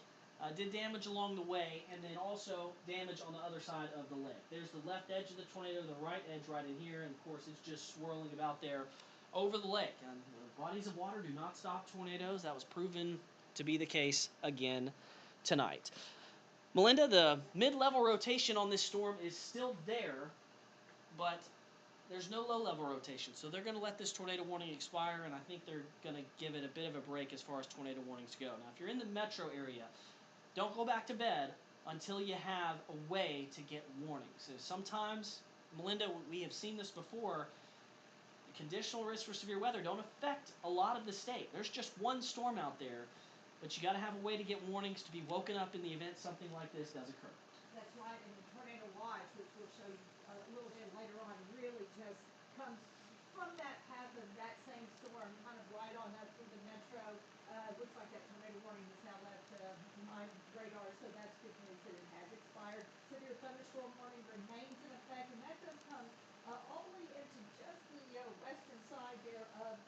did damage along the way, and then also damage on the other side of the lake. There's the left edge of the tornado, the right edge right in here, and of course it's just swirling about there over the lake. And bodies of water do not stop tornadoes. That was proven to be the case again tonight. Melinda, the mid-level rotation on this storm is still there, but there's no low-level rotation, so they're going to let this tornado warning expire, and I think they're going to give it a bit of a break as far as tornado warnings go. Now, if you're in the metro area, don't go back to bed until you have a way to get warnings. So sometimes, Melinda, we have seen this before, the conditional risks for severe weather don't affect a lot of the state. There's just one storm out there, but you got to have a way to get warnings to be woken up in the event something like this does occur. That's right, and the tornado watch, which we'll show you a little bit later on, really just comes from that path of that same storm, kind of right on up through the metro. Looks like that tornado warning has now left my radar, so that's good news that it has expired. Severe thunderstorm warning remains in effect, and that does come all the way into just the western side there of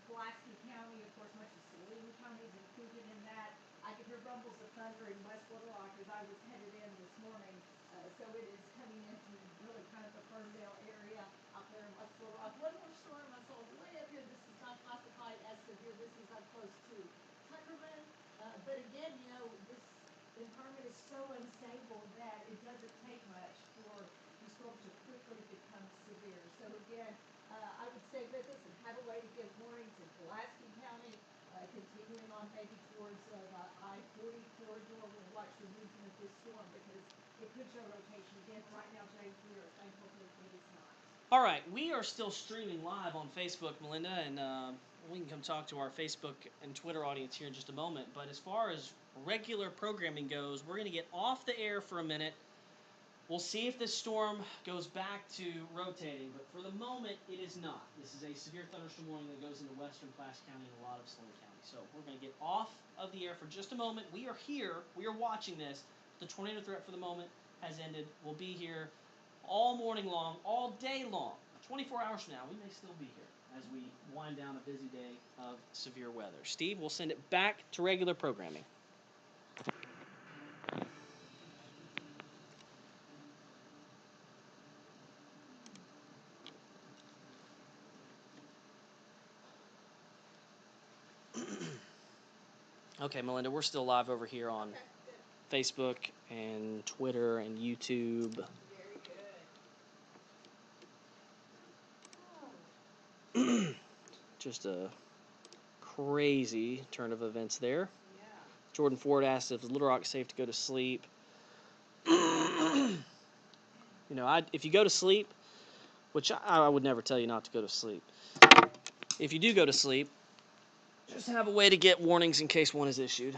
Pulaski County. Of course, much of Saline County is included in that. I could hear rumbles of thunder in West Little Rock as I was headed in this morning. So it is coming into really kind of the Ferndale area out there in West Little Rock. One more storm I saw way up here. This is not classified as severe. This is up close to Tuckerman. But again, this environment is so unstable that it doesn't take much for these storms to quickly become severe. So again, I would say that listen, have a way to give warnings in Pulaski County, continuing on maybe towards the I-40 corridor. We'll watch the movement of this storm because it could show rotation again. Right now, James, we are thankful that it is not. All right, we are still streaming live on Facebook, Melinda, and we can come talk to our Facebook and Twitter audience here in just a moment. But as far as regular programming goes, we're going to get off the air for a minute. We'll see if this storm goes back to rotating, but for the moment, it is not. This is a severe thunderstorm warning that goes into western Pulaski County and a lot of Saline County. So we're going to get off of the air for just a moment. We are here. We are watching this. The tornado threat for the moment has ended. We'll be here all morning long, all day long. 24 hours from now, we may still be here as we wind down a busy day of severe weather. Steve, we'll send it back to regular programming. Okay, Melinda, we're still live over here on Facebook and Twitter and YouTube. Very good. Just a crazy turn of events there. Yeah. Jordan Ford asked if Little Rock's safe to go to sleep. If you go to sleep, which I would never tell you not to go to sleep. If you do go to sleep, just have a way to get warnings in case one is issued.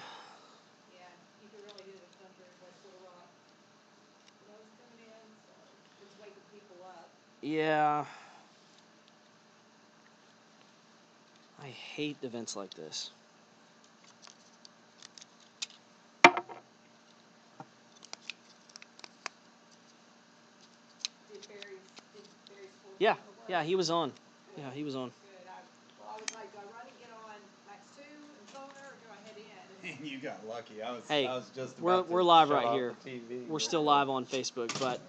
Yeah, you can really hear the thunder in West Little Rock. Snow's coming in, so it's waking people up. Yeah. I hate events like this. Did Barry's full Yeah, work? yeah, he was on. Good. Yeah, he was on. Good. I was like, do I run and get on Max 2 and phone her, or do I head in? And you got lucky. I Hey, was just we're about to live shut right off here. the TV. We're still live on Facebook, but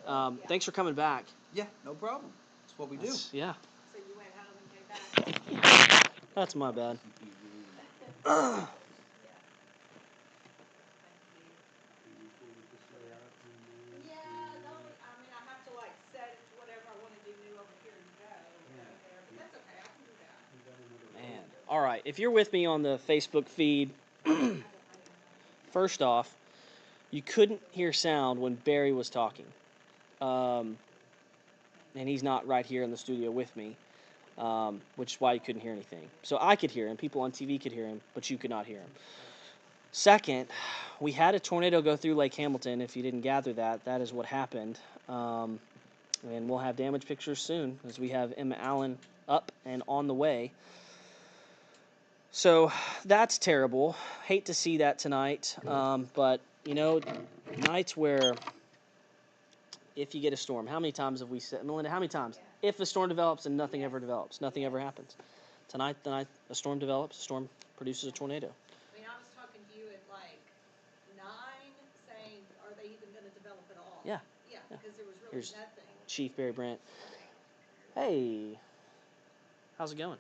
thanks for coming back. Yeah, no problem. That's what we do. Yeah, So you went home and came back? that's my bad. Yeah. Yeah, I have to set it to whatever I want to do new over here and go there, but that's okay, I can do that. Man. All right, if you're with me on the Facebook feed, first off, you couldn't hear sound when Barry was talking. And he's not right here in the studio with me, which is why you couldn't hear anything. So I could hear him, people on TV could hear him, but you could not hear him. Second, we had a tornado go through Lake Hamilton. If you didn't gather that, that is what happened. And we'll have damage pictures soon as we have Emma Allen up and on the way. So that's terrible. Hate to see that tonight. But, nights where if you get a storm, how many times have we said, Melinda, how many times? Yeah. If a storm develops and nothing ever develops, nothing ever happens. Tonight, the night a storm develops, a storm produces a tornado. I was talking to you at 9, saying, are they even going to develop at all? Yeah. Yeah, because there was really Here's nothing. Chief Barry Brandt. Hey, how's it going?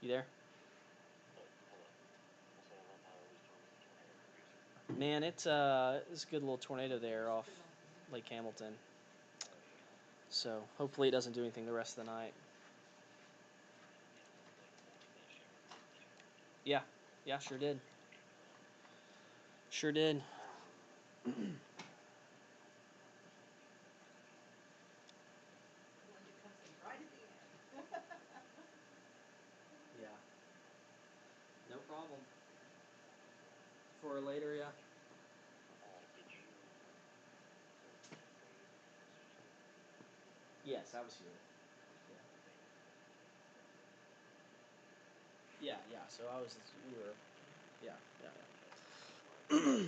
You there? Man, it's a good little tornado there off Lake Hamilton. So hopefully it doesn't do anything the rest of the night. Yeah, yeah, sure did. Sure did. Linda comes in right at the end. Yeah. No problem. For later, yeah. Yes, I was here. Yeah. Yeah, yeah. So we were, yeah, yeah, yeah.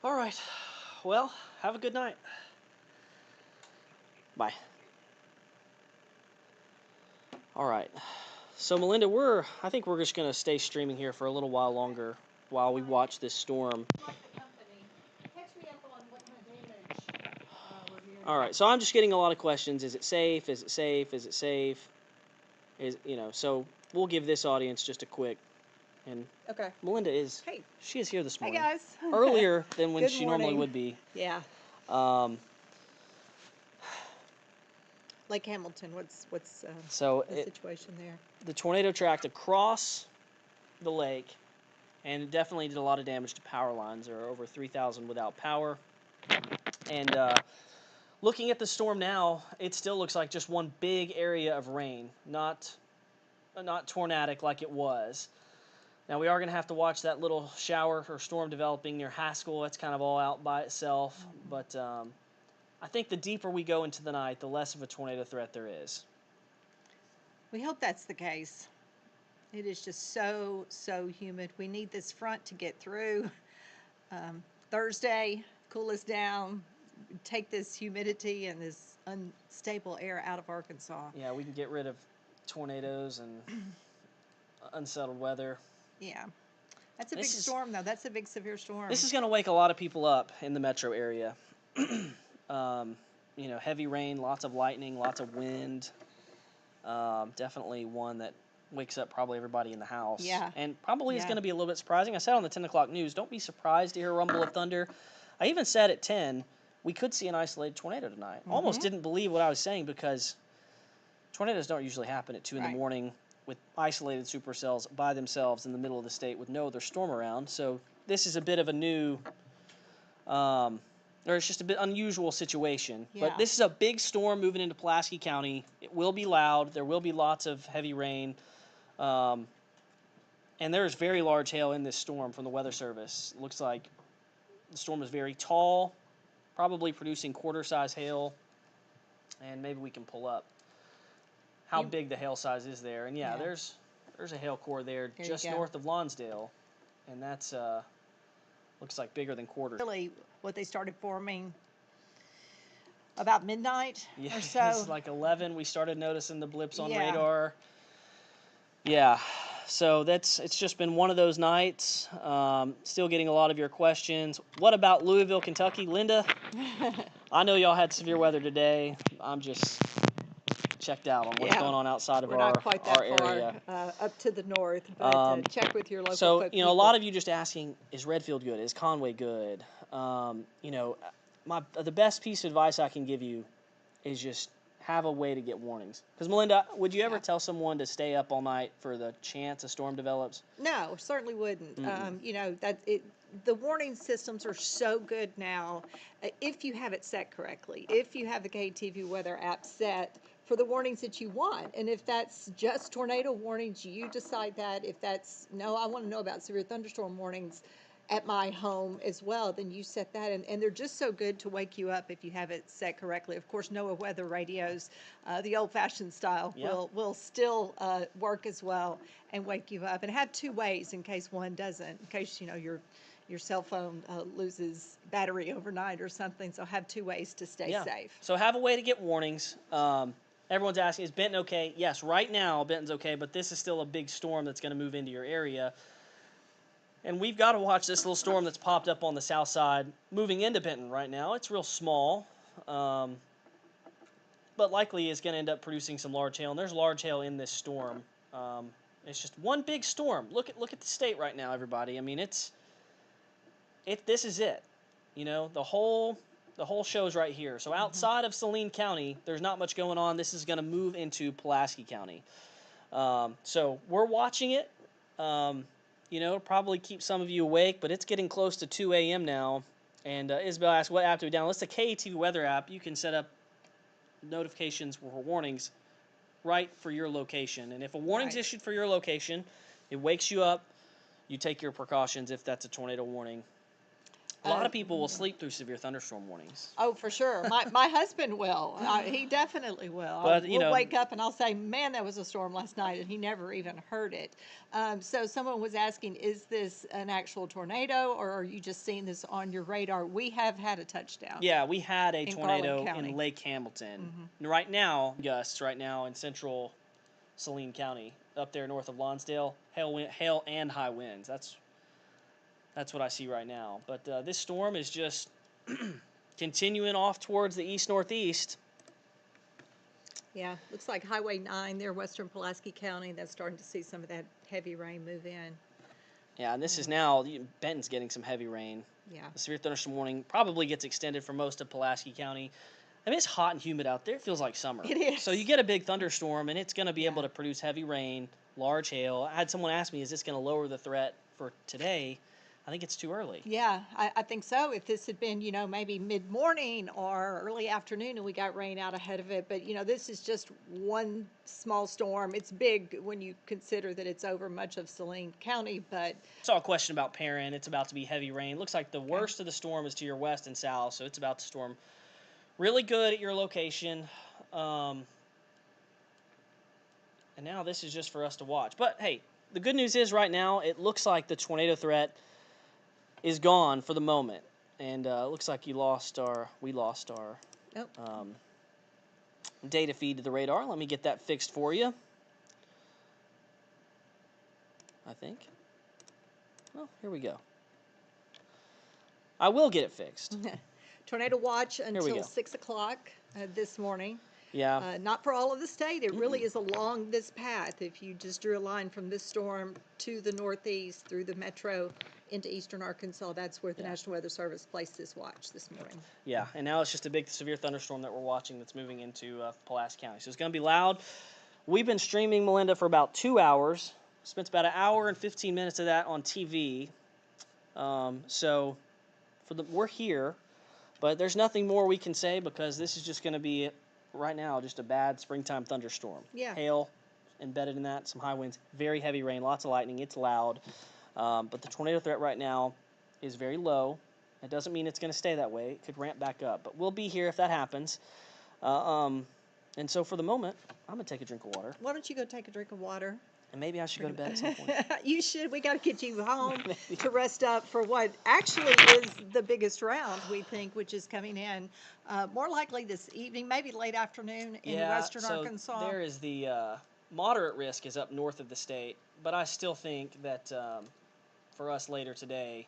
All right. Well, have a good night. Bye. All right. So Melinda, I think we're just gonna stay streaming here for a little while longer while we watch this storm. Like the company. Catch me up on what kind of damage we're hearing. All right. So I'm just getting a lot of questions. Is it safe? Is it safe? Is it safe? So we'll give this audience just a quick. And Okay. Melinda Hey. she is here this Hey morning. guys. Earlier than when Good she normally morning. would be. Yeah. Um, Lake Hamilton. What's so the situation there? the tornado tracked across the lake, and it definitely did a lot of damage to power lines. There are over 3,000 without power. And looking at the storm now, it still looks like just one big area of rain, not tornadic like it was. Now we are going to have to watch that little shower or storm developing near Haskell. That's kind of all out by itself. But I think the deeper we go into the night, the less of a tornado threat there is. We hope that's the case. It is just so humid. We need this front to get through. Thursday, cool us down, take this humidity and this unstable air out of Arkansas. Yeah, we can get rid of tornadoes and unsettled weather. Yeah. That's a big storm, though. That's a big, severe storm. This is going to wake a lot of people up in the metro area. Heavy rain, lots of lightning, lots of wind. Definitely one that wakes up probably everybody in the house. Yeah. And probably is Yeah. going to be a little bit surprising. I said on the 10 o'clock news, don't be surprised to hear a rumble of thunder. I even said at 10, we could see an isolated tornado tonight. Almost didn't believe what I was saying because tornadoes don't usually happen at 2 in the morning with isolated supercells by themselves in the middle of the state with no other storm around. So this is a bit of a new, or it's just a bit unusual situation. Yeah. But this is a big storm moving into Pulaski County. It will be loud. There will be lots of heavy rain. And there is very large hail in this storm from the Weather Service. It looks like the storm is very tall, probably producing quarter-size hail. And maybe we can pull up how big the hail size is there. And yeah. there's a hail core there just north of Lonsdale, and that's looks like bigger than quarters. Really, what they started forming about midnight or so. It's like 11. We started noticing the blips on Yeah. radar. Yeah, so it's just been one of those nights. Still getting a lot of your questions. What about Louisville, Kentucky, Linda? I know y'all had severe weather today. I'm just checked out on what's going on outside of We're our not quite that area. far up to the north, but check with your local So, folk a lot of you just asking, is Redfield good? Is Conway good? The best piece of advice I can give you is just have a way to get warnings. Because, Melinda, would you ever tell someone to stay up all night for the chance a storm develops? No, certainly wouldn't. The warning systems are so good now. If you have it set correctly, if you have the KTV weather app set for the warnings that you want, and if that's just tornado warnings, you decide that. If that's no, I want to know about severe thunderstorm warnings at my home as well, then you set that. And they're just so good to wake you up if you have it set correctly. Of course, NOAA weather radios, the old-fashioned style, will still work as well and wake you up. And have two ways in case one doesn't, in case your cell phone loses battery overnight or something. So have two ways to stay safe. So have a way to get warnings. Everyone's asking, is Benton okay? Yes, right now Benton's okay, but this is still a big storm that's going to move into your area. And we've got to watch this little storm that's popped up on the south side moving into Benton right now. It's real small, but likely is going to end up producing some large hail. And there's large hail in this storm. It's just one big storm. Look at the state right now, everybody. I mean, this is it. The whole The whole show's right here. So outside of Saline County, there's not much going on. This is going to move into Pulaski County. So we're watching it. It'll probably keep some of you awake, but it's getting close to 2 a.m. now. And Isabel asked, what app do we download? It's the KATV weather app. You can set up notifications for warnings right for your location. And if a warning's Right. issued for your location, it wakes you up. You take your precautions if that's a tornado warning. A lot of people will sleep through severe thunderstorm warnings. Oh, for sure. My husband will. He definitely will. But, We'll wake up and I'll say, man, that was a storm last night, and he never even heard it. So someone was asking, is this an actual tornado, or are you just seeing this on your radar? We have had a touchdown. Yeah, we had a In tornado Garland County. in Lake Hamilton. And right now, gusts right now in central Saline County, up there north of Lonsdale, hail and high winds. That's what I see right now. But this storm is just continuing off towards the east-northeast. Yeah, looks like Highway 9 there, western Pulaski County, that's starting to see some of that heavy rain move in. Yeah, and this is now, Benton's getting some heavy rain. Yeah. The severe thunderstorm warning probably gets extended for most of Pulaski County. I mean, it's hot and humid out there. It feels like summer. It is. So you get a big thunderstorm, and it's going to be able Yeah. to produce heavy rain, large hail. I had someone ask me, is this going to lower the threat for today? I think it's too early. Yeah, I think so. If this had been, maybe mid-morning or early afternoon and we got rain out ahead of it, but, this is just one small storm. It's big when you consider that it's over much of Saline County, but Saw a question about Perrin. It's about to be heavy rain. Looks like the worst of the storm is to your west and south, so it's about to storm really good at your location. And now this is just for us to watch. But, hey, the good news is right now it looks like the tornado threat is gone for the moment. And it looks like we lost our oh, data feed to the radar. Let me get that fixed for you. I think. Well, here we go. I will get it fixed. tornado watch we until go. 6 o'clock this morning. Yeah. Not for all of the state. It really is along this path. If you just drew a line from this storm to the northeast through the metro into eastern Arkansas, that's where the National Weather Service placed this watch this morning. Yeah, and now it's just a big severe thunderstorm that we're watching that's moving into Pulaski County. So it's going to be loud. We've been streaming, Melinda, for about 2 hours. Spent about an hour and 15 minutes of that on TV. So we're here, but there's nothing more we can say because this is just going to be, right now, just a bad springtime thunderstorm. Yeah. Hail embedded in that, some high winds, very heavy rain, lots of lightning. It's loud. But the tornado threat right now is very low. It doesn't mean it's going to stay that way. It could ramp back up. But we'll be here if that happens. And so for the moment, I'm going to take a drink of water. Why don't you go take a drink of water? And maybe I should go to bed at some point. You should. We got to get you home to rest up for what actually is the biggest round, we think, which is coming in more likely this evening, maybe late afternoon in western so Arkansas. there is the moderate risk is up north of the state. But I still think that for us later today,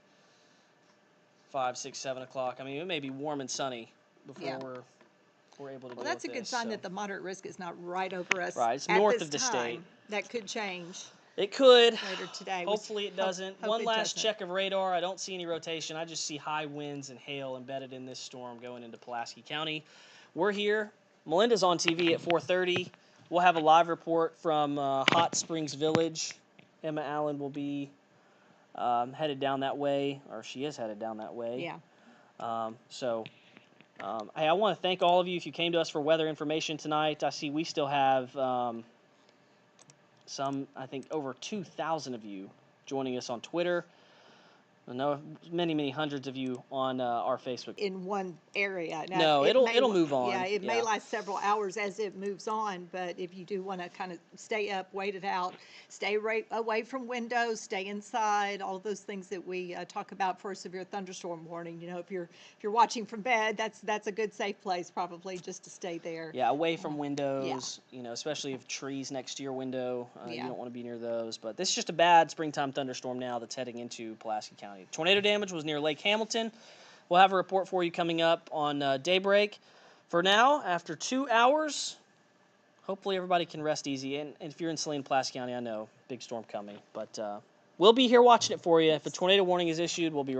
5, 6, 7 o'clock, I mean, it may be warm and sunny before Yeah. we're able to Well, deal that's a with good this, sign so. that the moderate risk is not right over us. Right, it's at north this of the time. state. That could change It could. later today. Hopefully it doesn't. hope One it last doesn't. check of radar. I don't see any rotation. I just see high winds and hail embedded in this storm going into Pulaski County. We're here. Melinda's on TV at 4:30. We'll have a live report from Hot Springs Village. Emma Allen will be headed down that way, or she is headed down that way. Yeah. Hey, I want to thank all of you if you came to us for weather information tonight. I see we still have I think over 2,000 of you joining us on Twitter. I know many, many hundreds of you on our Facebook. In one area. Now, No, it it'll may move on. Yeah, it may Yeah. last several hours as it moves on, but if you do want to kind of stay up, wait it out, stay right away from windows, stay inside, all of those things that we talk about for a severe thunderstorm warning. If you're watching from bed, that's a good safe place probably just to stay there. Yeah, away from windows, especially if trees next to your window. You Yeah. don't want to be near those. But this is just a bad springtime thunderstorm now that's heading into Pulaski County. Tornado damage was near Lake Hamilton. We'll have a report for you coming up on daybreak. For now, after 2 hours, hopefully everybody can rest easy. And if you're in Saline, Pulaski County, I know, big storm coming. But we'll be here watching it for you. If a tornado warning is issued, we'll be